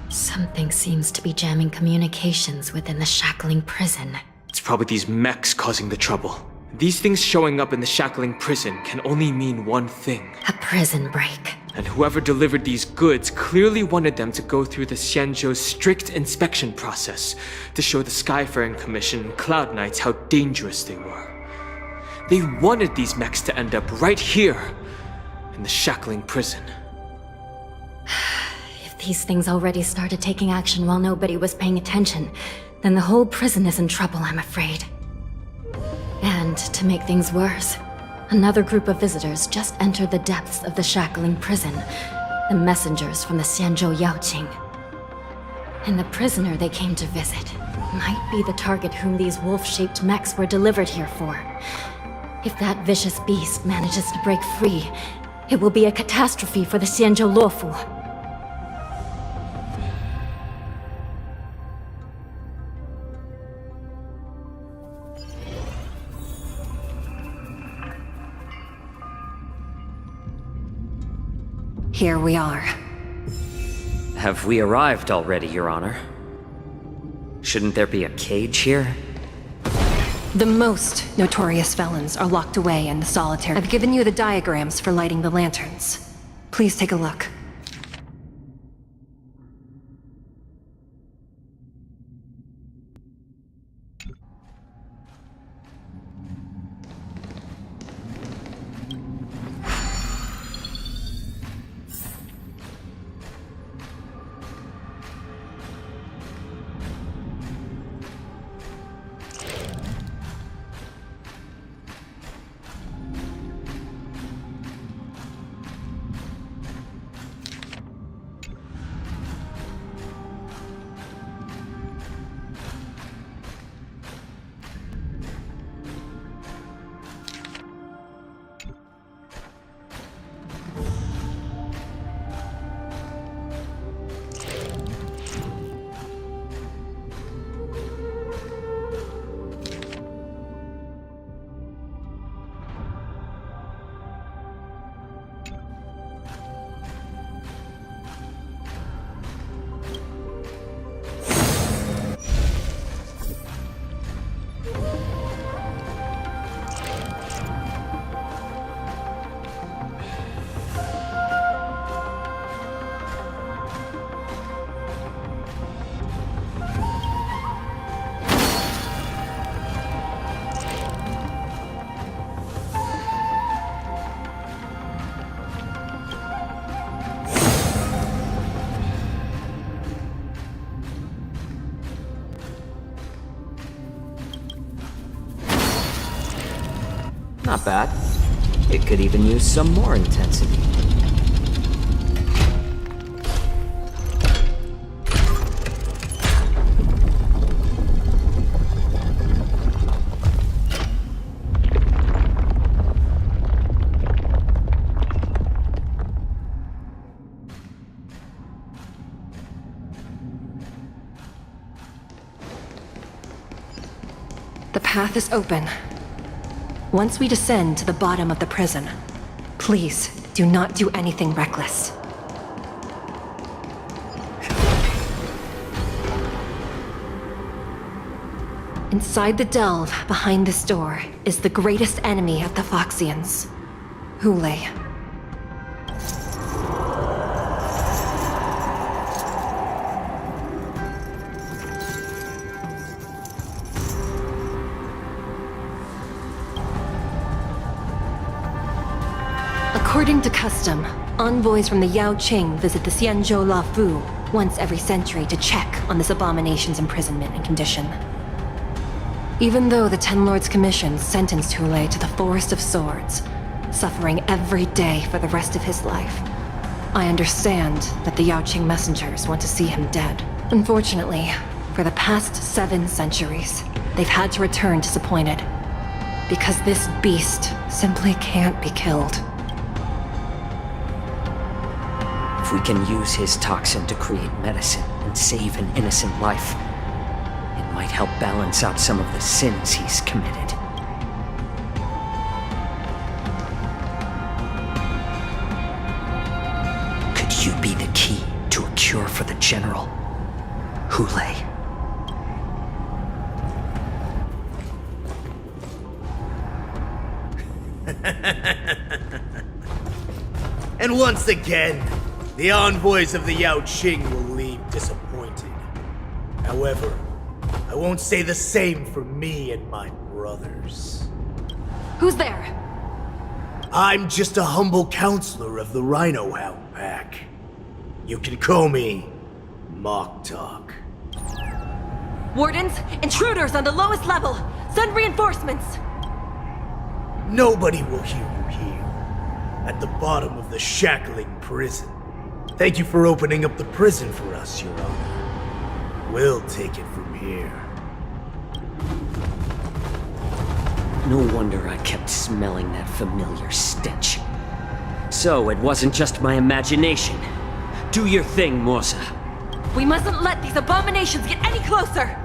Something seems to be jamming communications within the shackling prison. It's probably these mechs causing the trouble. These things showing up in the shackling prison can only mean one thing. A prison break. And whoever delivered these goods clearly wanted them to go through the xianzhou's strict inspection process to show the Skyfaring Commission and Cloud Knights how dangerous they were. They wanted these mechs to end up right here, in the shackling prison. If these things already started taking action while nobody was paying attention, then the whole prison is in trouble, I'm afraid. And to make things worse, another group of visitors just entered the depths of the shackling prison, the messengers from the xianzhou Yaoqing. And the prisoner they came to visit might be the target whom these wolf-shaped mechs were delivered here for. If that vicious beast manages to break free, it will be a catastrophe for the xianzhou Luofu. Here we are. Have we arrived already, Your Honor? Shouldn't there be a cage here? The most notorious felons are locked away in the solitary. I've given you the diagrams for lighting the lanterns. Please take a look. Not bad. It could even use some more intensity. The path is open. Once we descend to the bottom of the prison, please do not do anything reckless. Inside the delve behind this door is the greatest enemy of the Foxians, Hule. According to custom, Envoys from the Yao Qing visit the Xianzhou La Fu once every century to check on this abomination's imprisonment and condition. Even though the Ten Lords Commission sentenced Hulei to the Forest of Swords, suffering every day for the rest of his life, I understand that the Yao Qing messengers want to see him dead. Unfortunately, for the past 7 centuries, they've had to return disappointed, because this beast simply can't be killed. If we can use his toxin to create medicine and save an innocent life, it might help balance out some of the sins he's committed. Could you be the key to a cure for the General, Hulei? And once again, the envoys of the Yao Qing will leave disappointed. However, I won't say the same for me and my brothers. Who's there? I'm just a humble counselor of the Rhino Hound Pack. You can call me Mock Talk. Wardens, intruders on the lowest level! Send reinforcements! Nobody will hear you here, at the bottom of the shackling prison. Thank you for opening up the prison for us, Your Honor. We'll take it from here. No wonder I kept smelling that familiar stench. So it wasn't just my imagination. Do your thing, Morsa. We mustn't let these abominations get any closer!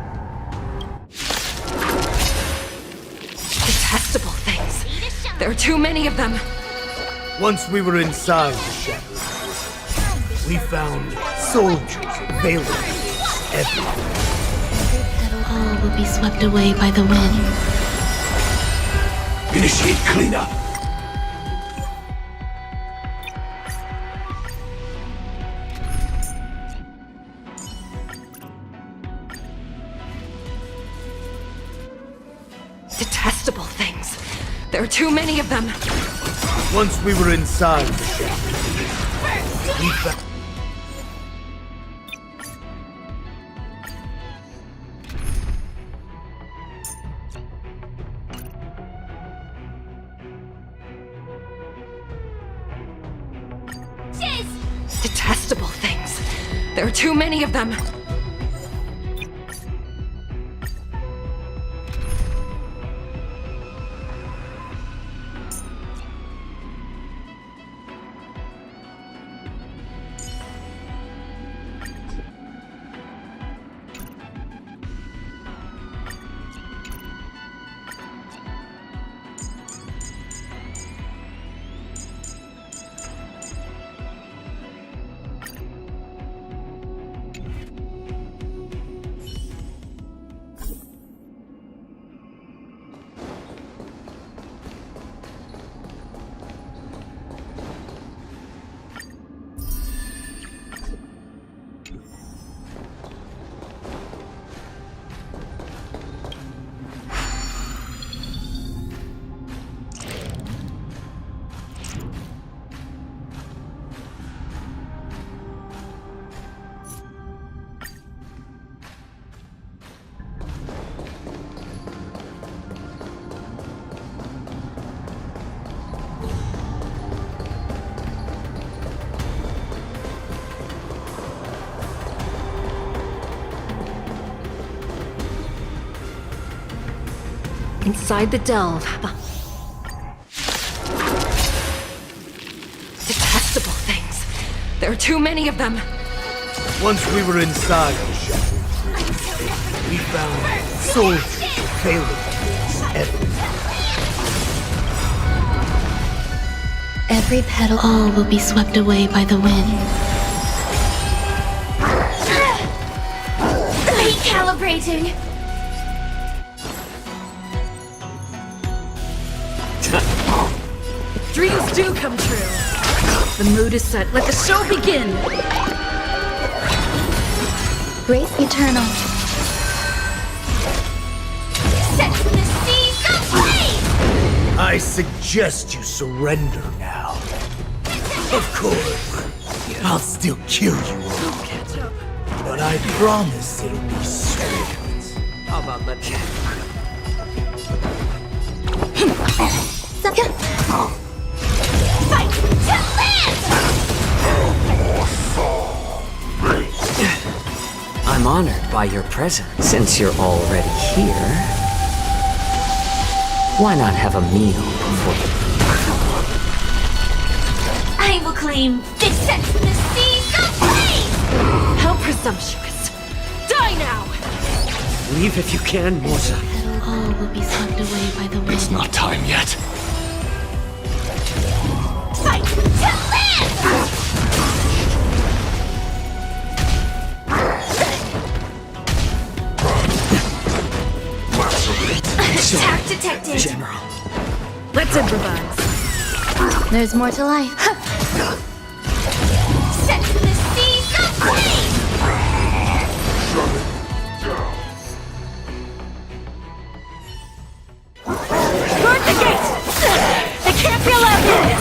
Detestable things. There are too many of them. Once we were inside the shackling prison, we found soldiers and valiant everywhere. All will be swept away by the wind. Initiate cleanup. Detestable things. There are too many of them. Once we were inside the shackling prison, we found... Detestable things. There are too many of them. Inside the delve. Detestable things. There are too many of them. Once we were inside the shackling prison, we found soldiers and valiant everywhere. Every petal, all will be swept away by the wind. Recalibrating. Dreams do come true. The mood is set. Let the show begin. Grace eternal. Set the seas ablaze! I suggest you surrender now. Of course. I'll still kill you all. But I promise it'll be swift. How about let's... Fight to live! I'm honored by your presence. Since you're already here, why not have a meal before you... I will claim descent from the seas of flame! How presumptuous! Die now! Leave if you can, Morza. All will be swept away by the wind. It's not time yet. Fight to live! Attack detected! General. Let's improvise. There's more to life. Set from the seas of flame! Guard the gate! They can't be allowed in!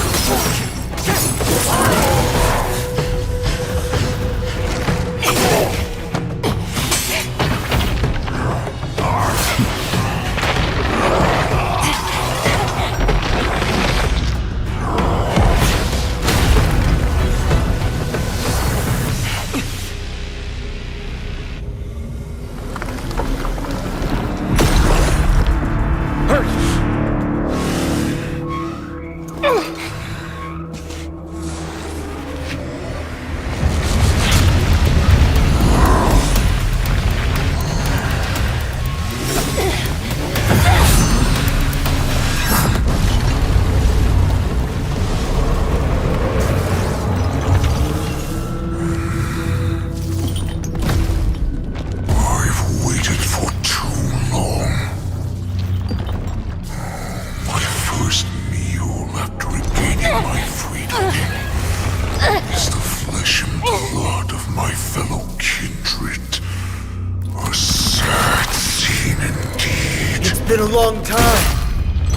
Been a long time,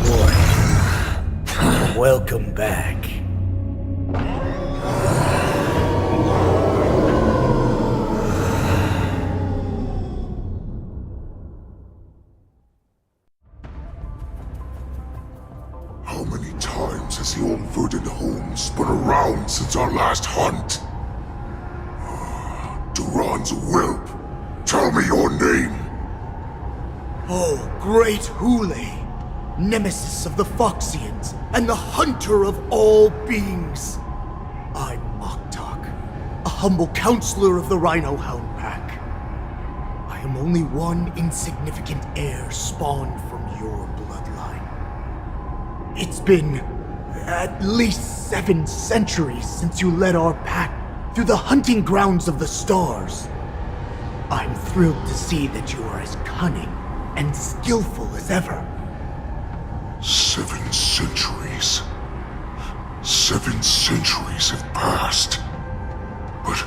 boy. Welcome back. How many times has the old verdant home spun around since our last hunt? Duran's whelp, tell me your name! Oh, great Hule, nemesis of the Foxians, and the hunter of all beings. I'm Moktok, a humble counselor of the Rhino Hound Pack. I am only one insignificant heir spawned from your bloodline. It's been at least 7 centuries since you led our pack through the hunting grounds of the stars. I'm thrilled to see that you are as cunning and skillful as ever. 7 centuries. 7 centuries have passed. But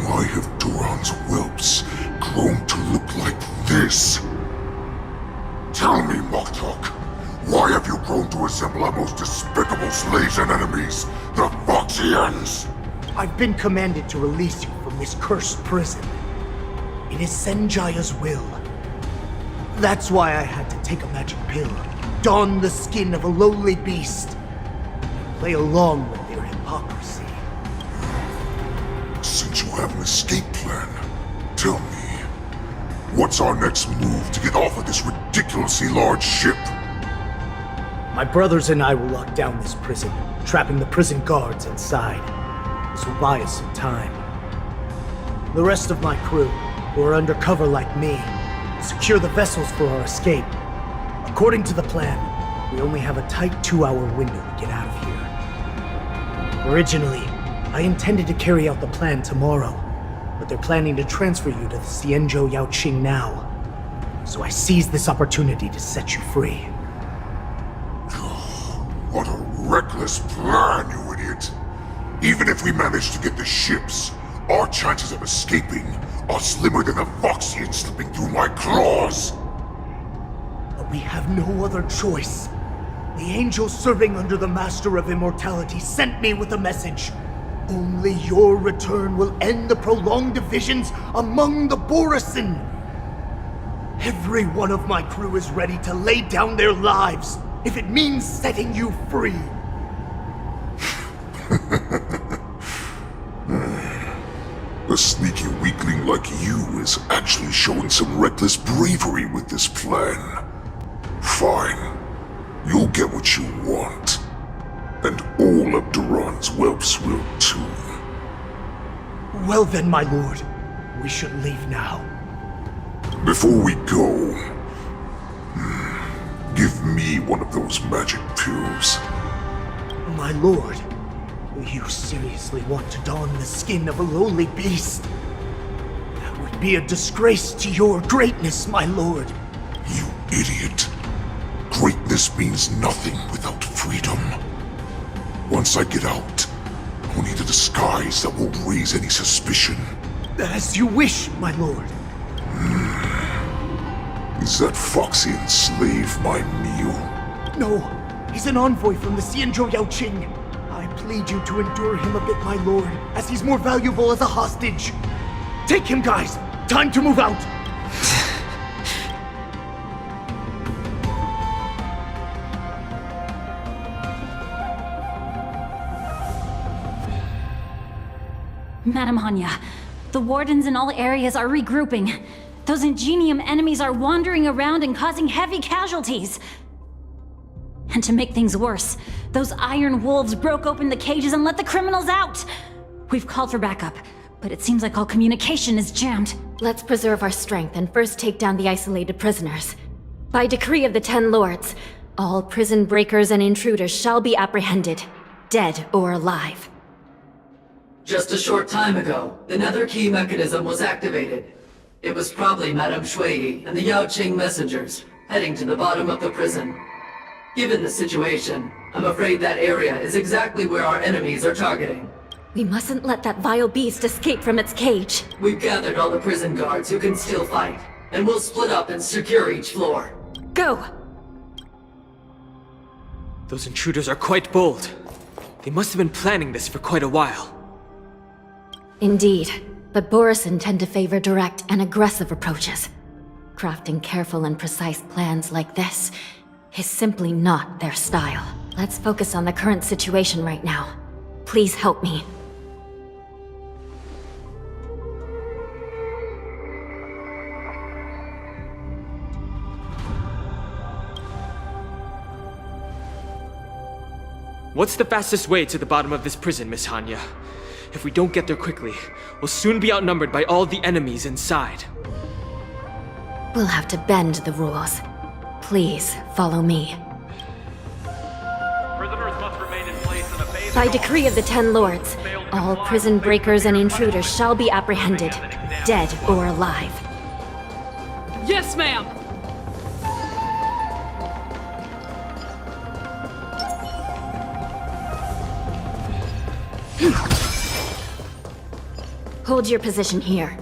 why have Duran's whelps grown to look like this? Tell me, Moktok, why have you grown to resemble our most despicable slaves and enemies, the Foxians? I've been commanded to release you from this cursed prison. It is Senjaya's will. That's why I had to take a magic pill, don the skin of a lowly beast, and play along with their hypocrisy. Since you have an escape plan, tell me, what's our next move to get off of this ridiculously large ship? My brothers and I will lock down this prison, trapping the prison guards inside. This will buy us some time. The rest of my crew, who are undercover like me, secure the vessels for our escape. According to the plan, we only have a tight 2-hour window to get out of here. Originally, I intended to carry out the plan tomorrow, but they're planning to transfer you to the xianzhou Yaoqing now. So I seized this opportunity to set you free. What a reckless plan, you idiot! Even if we manage to get the ships, our chances of escaping are slimmer than a Foxian slipping through my claws! But we have no other choice. The angel serving under the Master of Immortality sent me with a message. Only your return will end the prolonged divisions among the Borisin. Every one of my crew is ready to lay down their lives if it means setting you free. A sneaky weakling like you is actually showing some reckless bravery with this plan. Fine. You'll get what you want. And all of Duran's whelps will too. Well then, my lord. We should leave now. Before we go, give me one of those magic pills. My lord, you seriously want to don the skin of a lowly beast? That would be a disgrace to your greatness, my lord. You idiot. Greatness means nothing without freedom. Once I get out, I'll need a disguise that won't raise any suspicion. As you wish, my lord. Is that Foxian slave my meal? No, he's an envoy from the xianzhou Yaoqing. I plead you to endure him a bit, my lord, as he's more valuable as a hostage. Take him, guys! Time to move out! Madam Hanya, the wardens in all areas are regrouping. Those Ingenium enemies are wandering around and causing heavy casualties. And to make things worse, those iron wolves broke open the cages and let the criminals out! We've called for backup, but it seems like all communication is jammed. Let's preserve our strength and first take down the isolated prisoners. By decree of the 10 Lords, all prison breakers and intruders shall be apprehended, dead or alive. Just a short time ago, the nether key mechanism was activated. It was probably Madame Shui and the Yaoqing messengers, heading to the bottom of the prison. Given the situation, I'm afraid that area is exactly where our enemies are targeting. We mustn't let that vile beast escape from its cage. We've gathered all the prison guards who can still fight, and we'll split up and secure each floor. Go! Those intruders are quite bold. They must have been planning this for quite a while. Indeed, but Borisin tend to favor direct and aggressive approaches. Crafting careful and precise plans like this is simply not their style. Let's focus on the current situation right now. Please help me. What's the fastest way to the bottom of this prison, Miss Hanya? If we don't get there quickly, we'll soon be outnumbered by all the enemies inside. We'll have to bend the rules. Please, follow me. Prisoners must remain in place in a phase. By decree of the 10 Lords, all prison breakers and intruders shall be apprehended, dead or alive. Yes, ma'am! Hold your position here.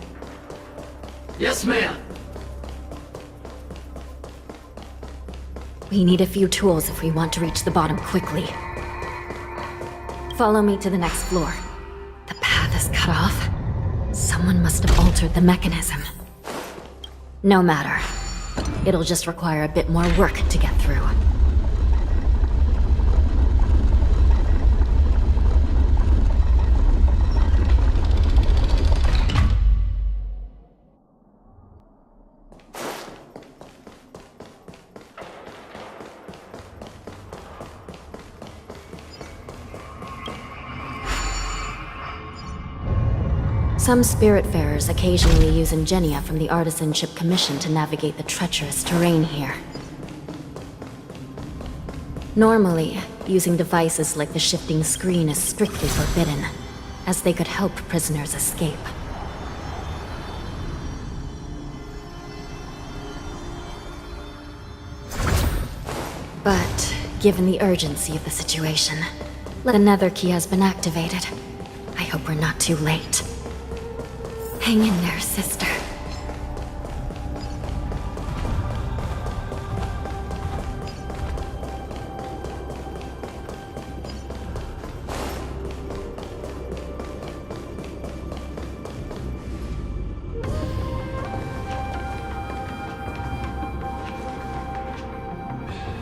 Yes, ma'am. We need a few tools if we want to reach the bottom quickly. Follow me to the next floor. The path is cut off. Someone must have altered the mechanism. No matter. It'll just require a bit more work to get through. Some Spiritfarers occasionally use ingenia from the Artisanship Commission to navigate the treacherous terrain here. Normally, using devices like the shifting screen is strictly forbidden, as they could help prisoners escape. But, given the urgency of the situation, the nether key has been activated. I hope we're not too late. Hang in there, sister.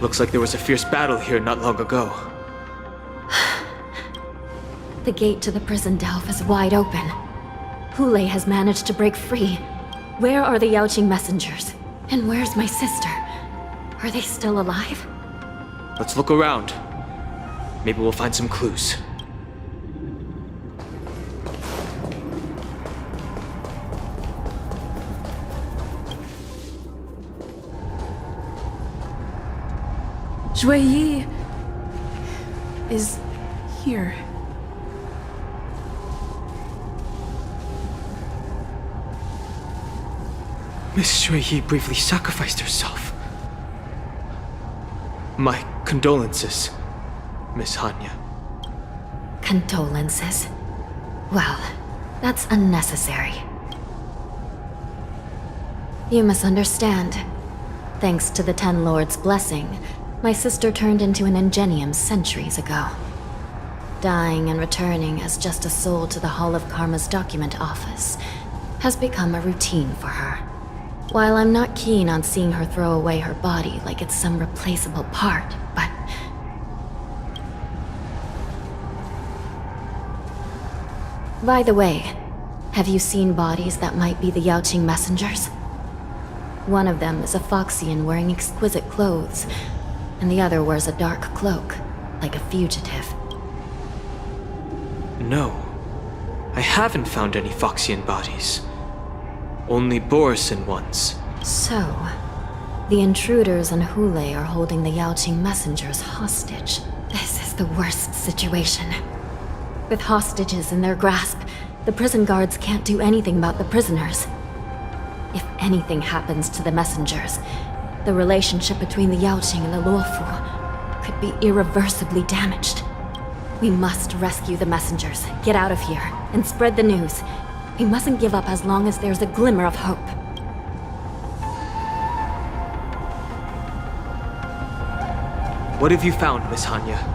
Looks like there was a fierce battle here not long ago. The gate to the prison delve is wide open. Hule has managed to break free. Where are the Yaoqing messengers? And where's my sister? Are they still alive? Let's look around. Maybe we'll find some clues. Zhuyi is here. Miss Shuiyi briefly sacrificed herself. My condolences, Miss Hanya. Condolences? Well, that's unnecessary. You misunderstand. Thanks to the Ten Lords' blessing, my sister turned into an Ingenium centuries ago. Dying and returning as just a soul to the Hall of Karma's document office has become a routine for her. While I'm not keen on seeing her throw away her body like it's some replaceable part, but... By the way, have you seen bodies that might be the Yaoqing messengers? One of them is a Foxian wearing exquisite clothes, and the other wears a dark cloak, like a fugitive. No. I haven't found any Foxian bodies. Only Borisin ones. So, the intruders and Hule are holding the Yaoqing messengers hostage. This is the worst situation. With hostages in their grasp, the prison guards can't do anything about the prisoners. If anything happens to the messengers, the relationship between the Yaoqing and the Luofu could be irreversibly damaged. We must rescue the messengers, get out of here, and spread the news. We mustn't give up as long as there's a glimmer of hope. What have you found, Miss Hanya?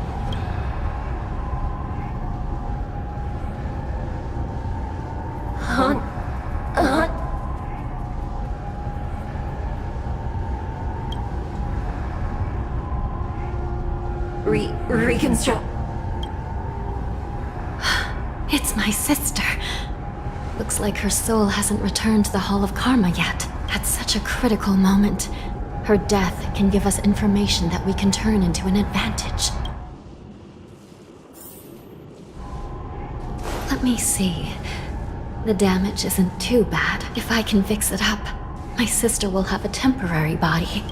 Reconstruct. It's my sister. Looks like her soul hasn't returned to the Hall of Karma yet. At such a critical moment, her death can give us information that we can turn into an advantage. Let me see. The damage isn't too bad. If I can fix it up, my sister will have a temporary body.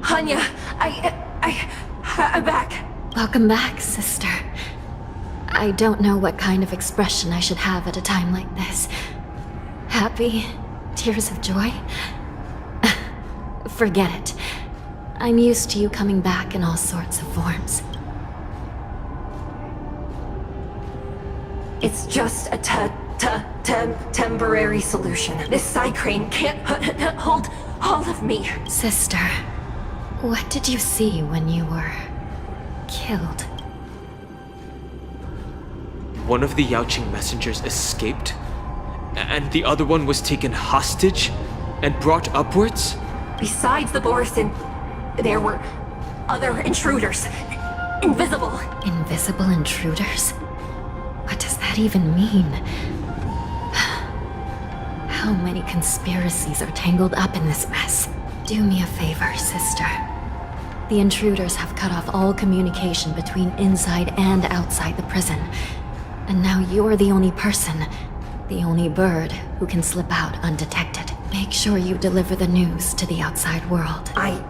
Hanya, I'm back. Welcome back, sister. I don't know what kind of expression I should have at a time like this. Happy? Tears of joy? Forget it. I'm used to you coming back in all sorts of forms. It's just a temporary solution. This side crane can't hold all of me. Sister, what did you see when you were killed? One of the Yaoqing messengers escaped, and the other one was taken hostage and brought upwards? Besides the Borisin, there were other intruders. Invisible. Invisible intruders? What does that even mean? How many conspiracies are tangled up in this mess? Do me a favor, sister. The intruders have cut off all communication between inside and outside the prison. And now you're the only person, the only bird, who can slip out undetected. Make sure you deliver the news to the outside world. I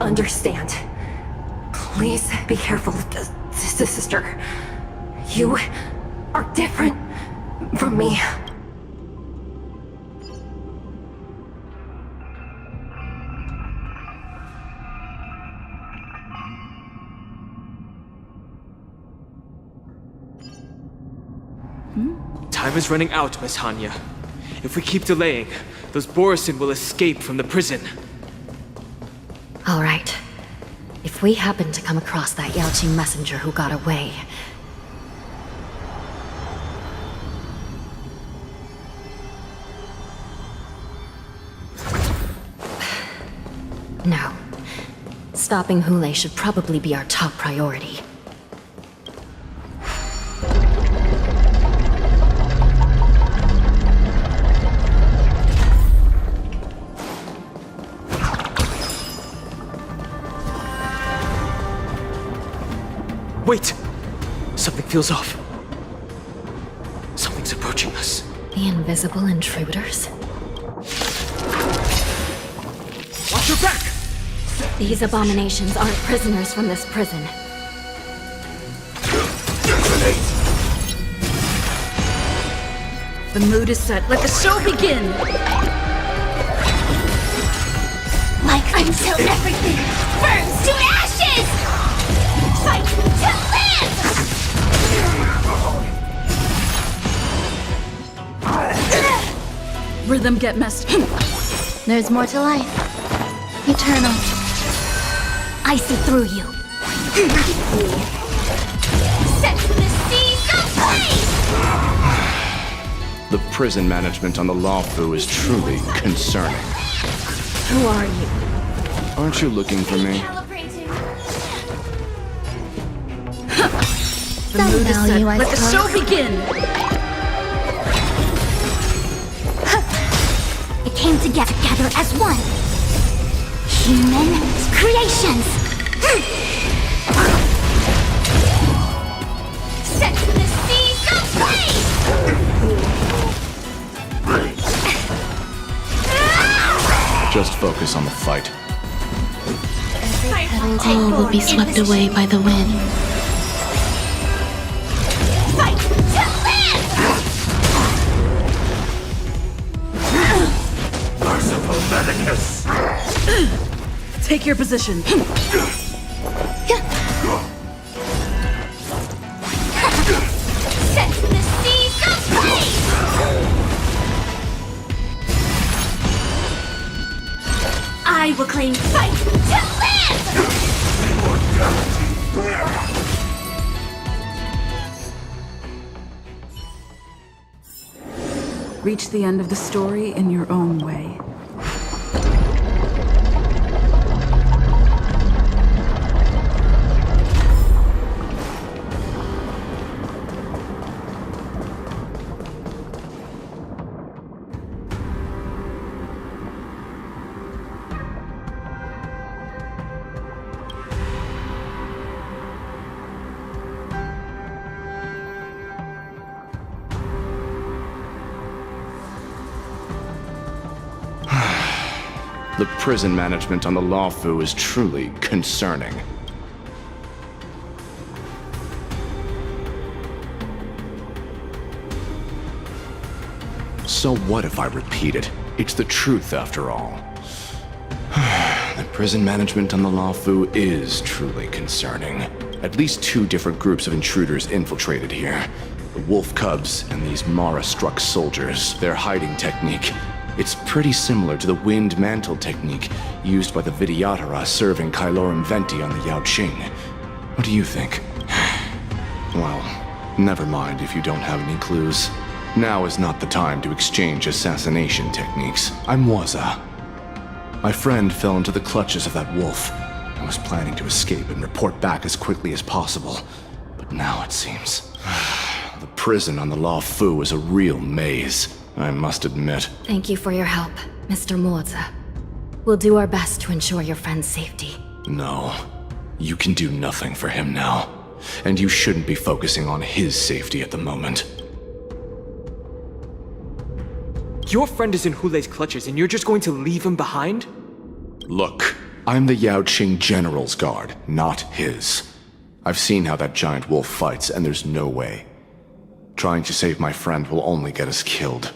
understand. Please be careful, sister. You are different from me. Time is running out, Miss Hanya. If we keep delaying, those Borisin will escape from the prison. All right. If we happen to come across that Yaoqing messenger who got away... No. Stopping Hule should probably be our top priority. Wait! Something feels off. Something's approaching us. The invisible intruders? Watch your back! These abominations aren't prisoners from this prison. The mood is set. Let the show begin! Like until everything burns to ashes! Fight to live! Rhythm get messed. There's more to life. Eternal. I see through you. Set the seas aflame! The prison management on the Lawfu is truly concerning. Who are you? Aren't you looking for me? The mood is set. Let the show begin! It came together as one. Human creations. Set the seas aflame! Just focus on the fight. All will be swept away by the wind. Fight to live! Merciful Medicus! Take your position. Set the seas aflame! I will claim fight to live! Reach the end of the story in your own way. The prison management on the Lawfu is truly concerning. So what if I repeat it? It's the truth after all. The prison management on the Lawfu is truly concerning. At least 2 different groups of intruders infiltrated here. The wolf cubs and these Mara-struck soldiers. Their hiding technique. It's pretty similar to the wind mantle technique used by the Vidyadhara serving Kailorum Venti on the Yaoqing. What do you think? Well, never mind if you don't have any clues. Now is not the time to exchange assassination techniques. I'm Waza. My friend fell into the clutches of that wolf. I was planning to escape and report back as quickly as possible. But now it seems... the prison on the Lawfu is a real maze. I must admit. Thank you for your help, Mr. Moza. We'll do our best to ensure your friend's safety. No. You can do nothing for him now. And you shouldn't be focusing on his safety at the moment. Your friend is in Hule's clutches and you're just going to leave him behind? Look, I'm the Yaoqing General's guard, not his. I've seen how that giant wolf fights, and there's no way. Trying to save my friend will only get us killed.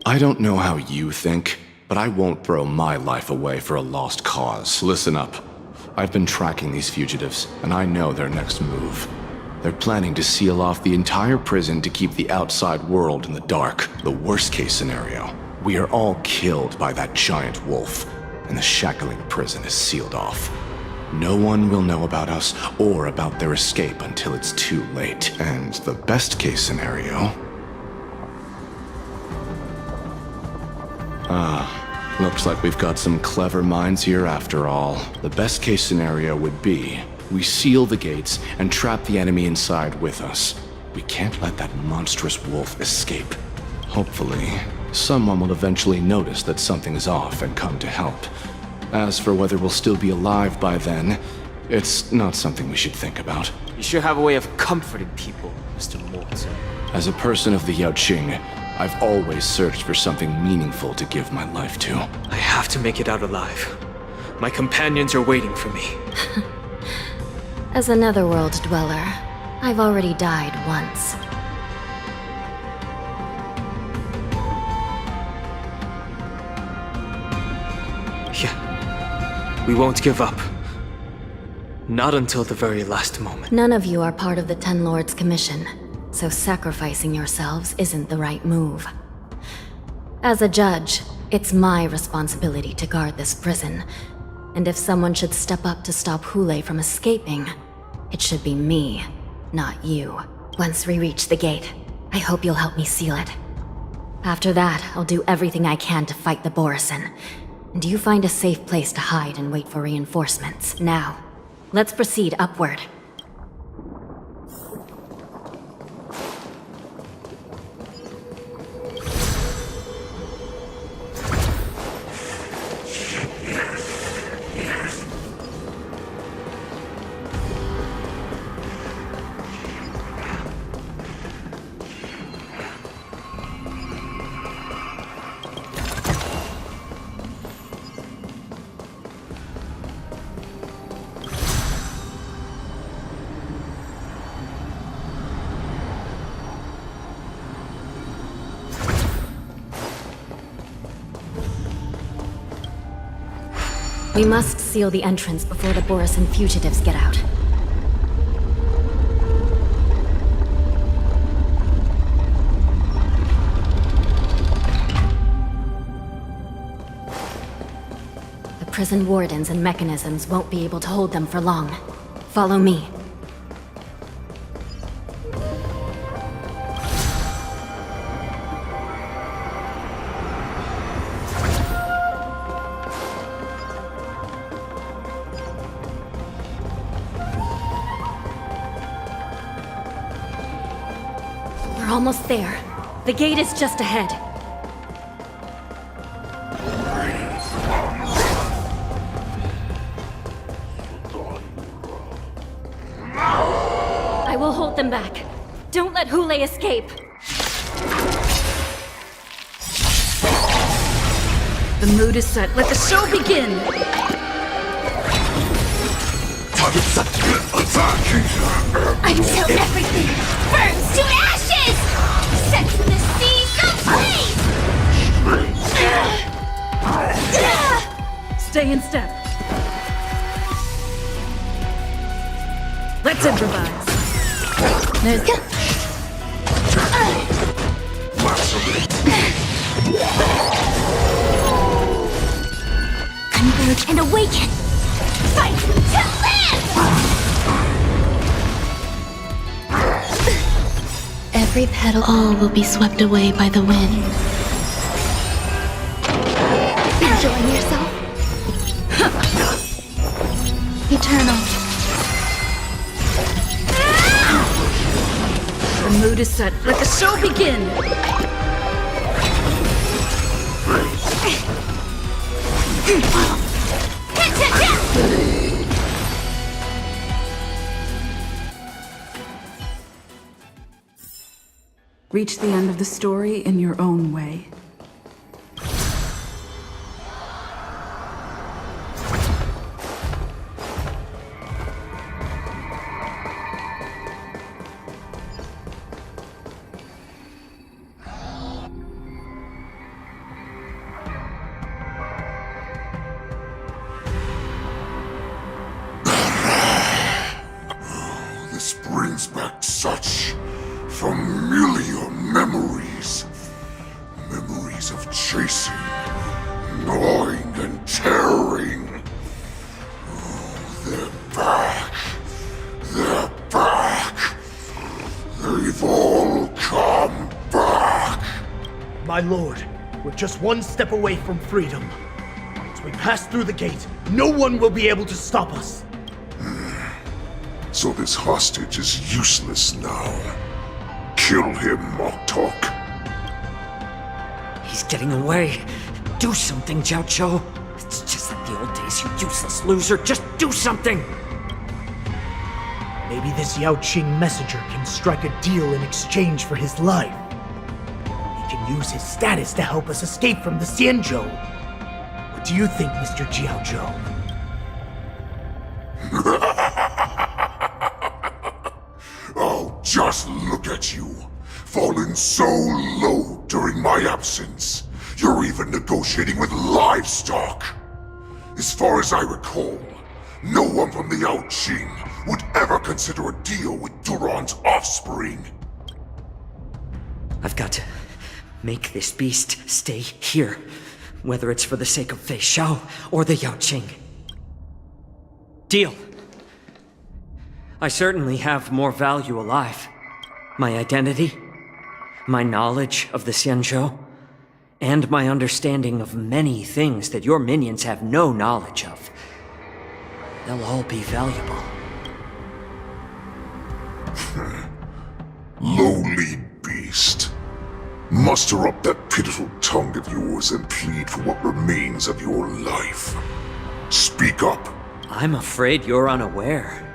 I don't know how you think, but I won't throw my life away for a lost cause. Listen up. I've been tracking these fugitives, and I know their next move. They're planning to seal off the entire prison to keep the outside world in the dark. The worst-case scenario. We are all killed by that giant wolf, and the shackling prison is sealed off. No one will know about us or about their escape until it's too late. And the best case scenario... looks like we've got some clever minds here after all. The best case scenario would be we seal the gates and trap the enemy inside with us. We can't let that monstrous wolf escape. Hopefully, someone will eventually notice that something is off and come to help. As for whether we'll still be alive by then, it's not something we should think about. You sure have a way of comforting people, Mr. Morton. As a person of the Yaoqing, I've always searched for something meaningful to give my life to. I have to make it out alive. My companions are waiting for me. As a netherworld dweller, I've already died once. Yeah. We won't give up. Not until the very last moment. None of you are part of the Ten Lords' commission, so sacrificing yourselves isn't the right move. As a judge, it's my responsibility to guard this prison, and if someone should step up to stop Hule from escaping, it should be me, not you. Once we reach the gate, I hope you'll help me seal it. After that, I'll do everything I can to fight the Borisin, and you find a safe place to hide and wait for reinforcements. Now, let's proceed upward. We must seal the entrance before the Borisin fugitives get out. The prison wardens and mechanisms won't be able to hold them for long. Follow me. Almost there. The gate is just ahead. I will hold them back. Don't let Hule escape. The mood is set. Let the show begin! Until everything burns to ashes! Sets the seas ablaze! Stay in step. Let's improvise. Converge and awaken! Fight to live! Every petal, all will be swept away by the wind. Enjoying yourself? Eternal. The mood is set. Let the show begin! Reach the end of the story in your own way. This brings back such familiar memories. Memories My lord, we're just one step away from freedom. As we pass through the gate, no one will be able to stop us. So this hostage is useless now. Kill him, Moktok. He's getting away. Do something, xianzhou. It's just like the old days, you useless loser. Just do something! Maybe this Yaoqing messenger can strike a deal in exchange for his life. He can use his status to help us escape from the xianzhou. What do you think, Mr. Xiaozhou? Oh, just look at you. Fallen so low during my absence. You're even negotiating with livestock. As far as I recall, no one from the Yaoqing would ever consider a deal with Duran's offspring. I've got to make this beast stay here, whether it's for the sake of Fei Xiao or the Yaoqing. Deal. I certainly have more value alive. My identity, my knowledge of the xianzhou, and my understanding of many things that your minions have no knowledge of. They'll all be valuable. Lowly beast. Muster up that pitiful tongue of yours and plead for what remains of your life. Speak up. I'm afraid you're unaware.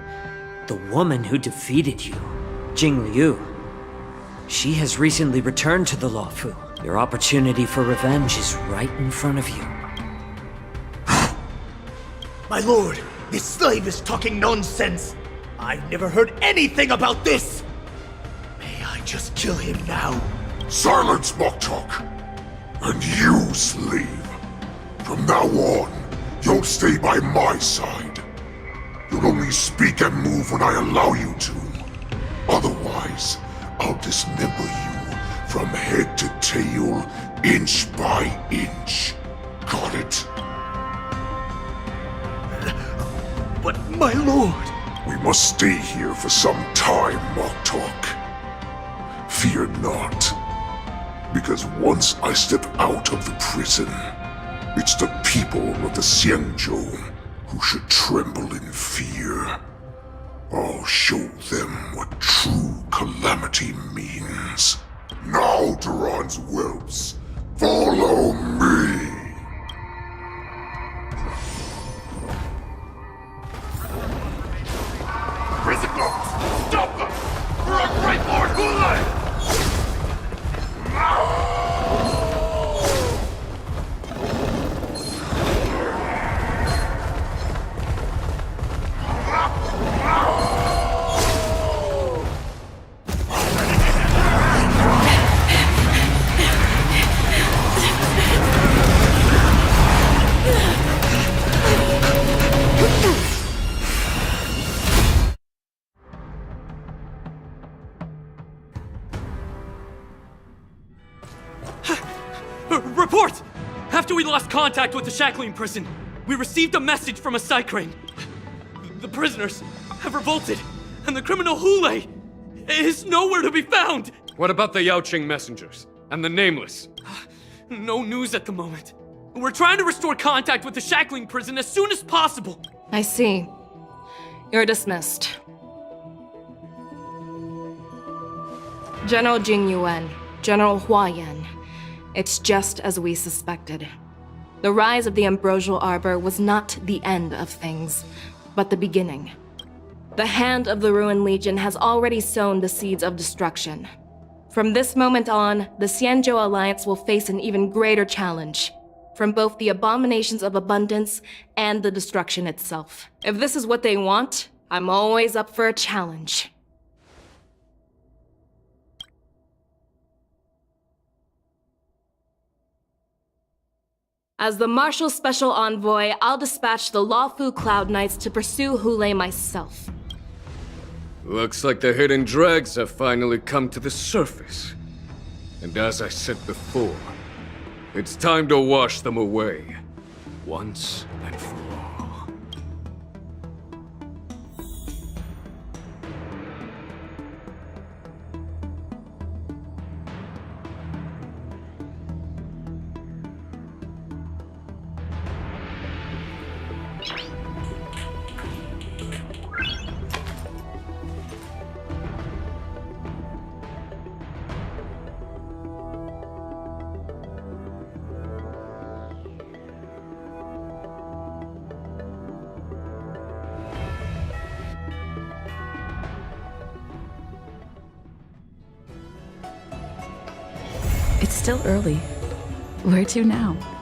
The woman who defeated you, Jing Liu, she has recently returned to the Luofu. Your opportunity for revenge is right in front of you. My lord, this slave is talking nonsense. I've never heard anything about this. May I just kill him now? Silence, Moktok! And you, slave. From now on, you'll stay by my side. You'll only speak and move when I allow you to. Otherwise, I'll dismember you from head to tail, inch by inch. Got it? But my lord... We must stay here for some time, Moktok. Fear not. Because once I step out of the prison, it's the people of the xianzhou who should tremble in fear. I'll show them what true calamity means. Now, Duran's whelps, follow me! Prison guards, stop them! For our great Lord Hulei! Report! After we lost contact with the Shackling prison, we received a message from a Psycrane. The prisoners have revolted, and the criminal Hulei is nowhere to be found! What about the Yaoqing messengers? And the Nameless? No news at the moment. We're trying to restore contact with the Shackling prison as soon as possible. I see. You're dismissed. General Jing Yuan, General Hua Yan. It's just as we suspected. The rise of the Ambrosial Arbor was not the end of things, but the beginning. The hand of the Ruined Legion has already sown the seeds of destruction. From this moment on, the xianzhou Alliance will face an even greater challenge, from both the abominations of abundance and the destruction itself. If this is what they want, I'm always up for a challenge. As the Marshal Special Envoy, I'll dispatch the Luofu Cloud Knights to pursue Hulei myself. Looks like the hidden dregs have finally come to the surface. And as I said before, it's time to wash them away, once and for all. It's still early. Where to now?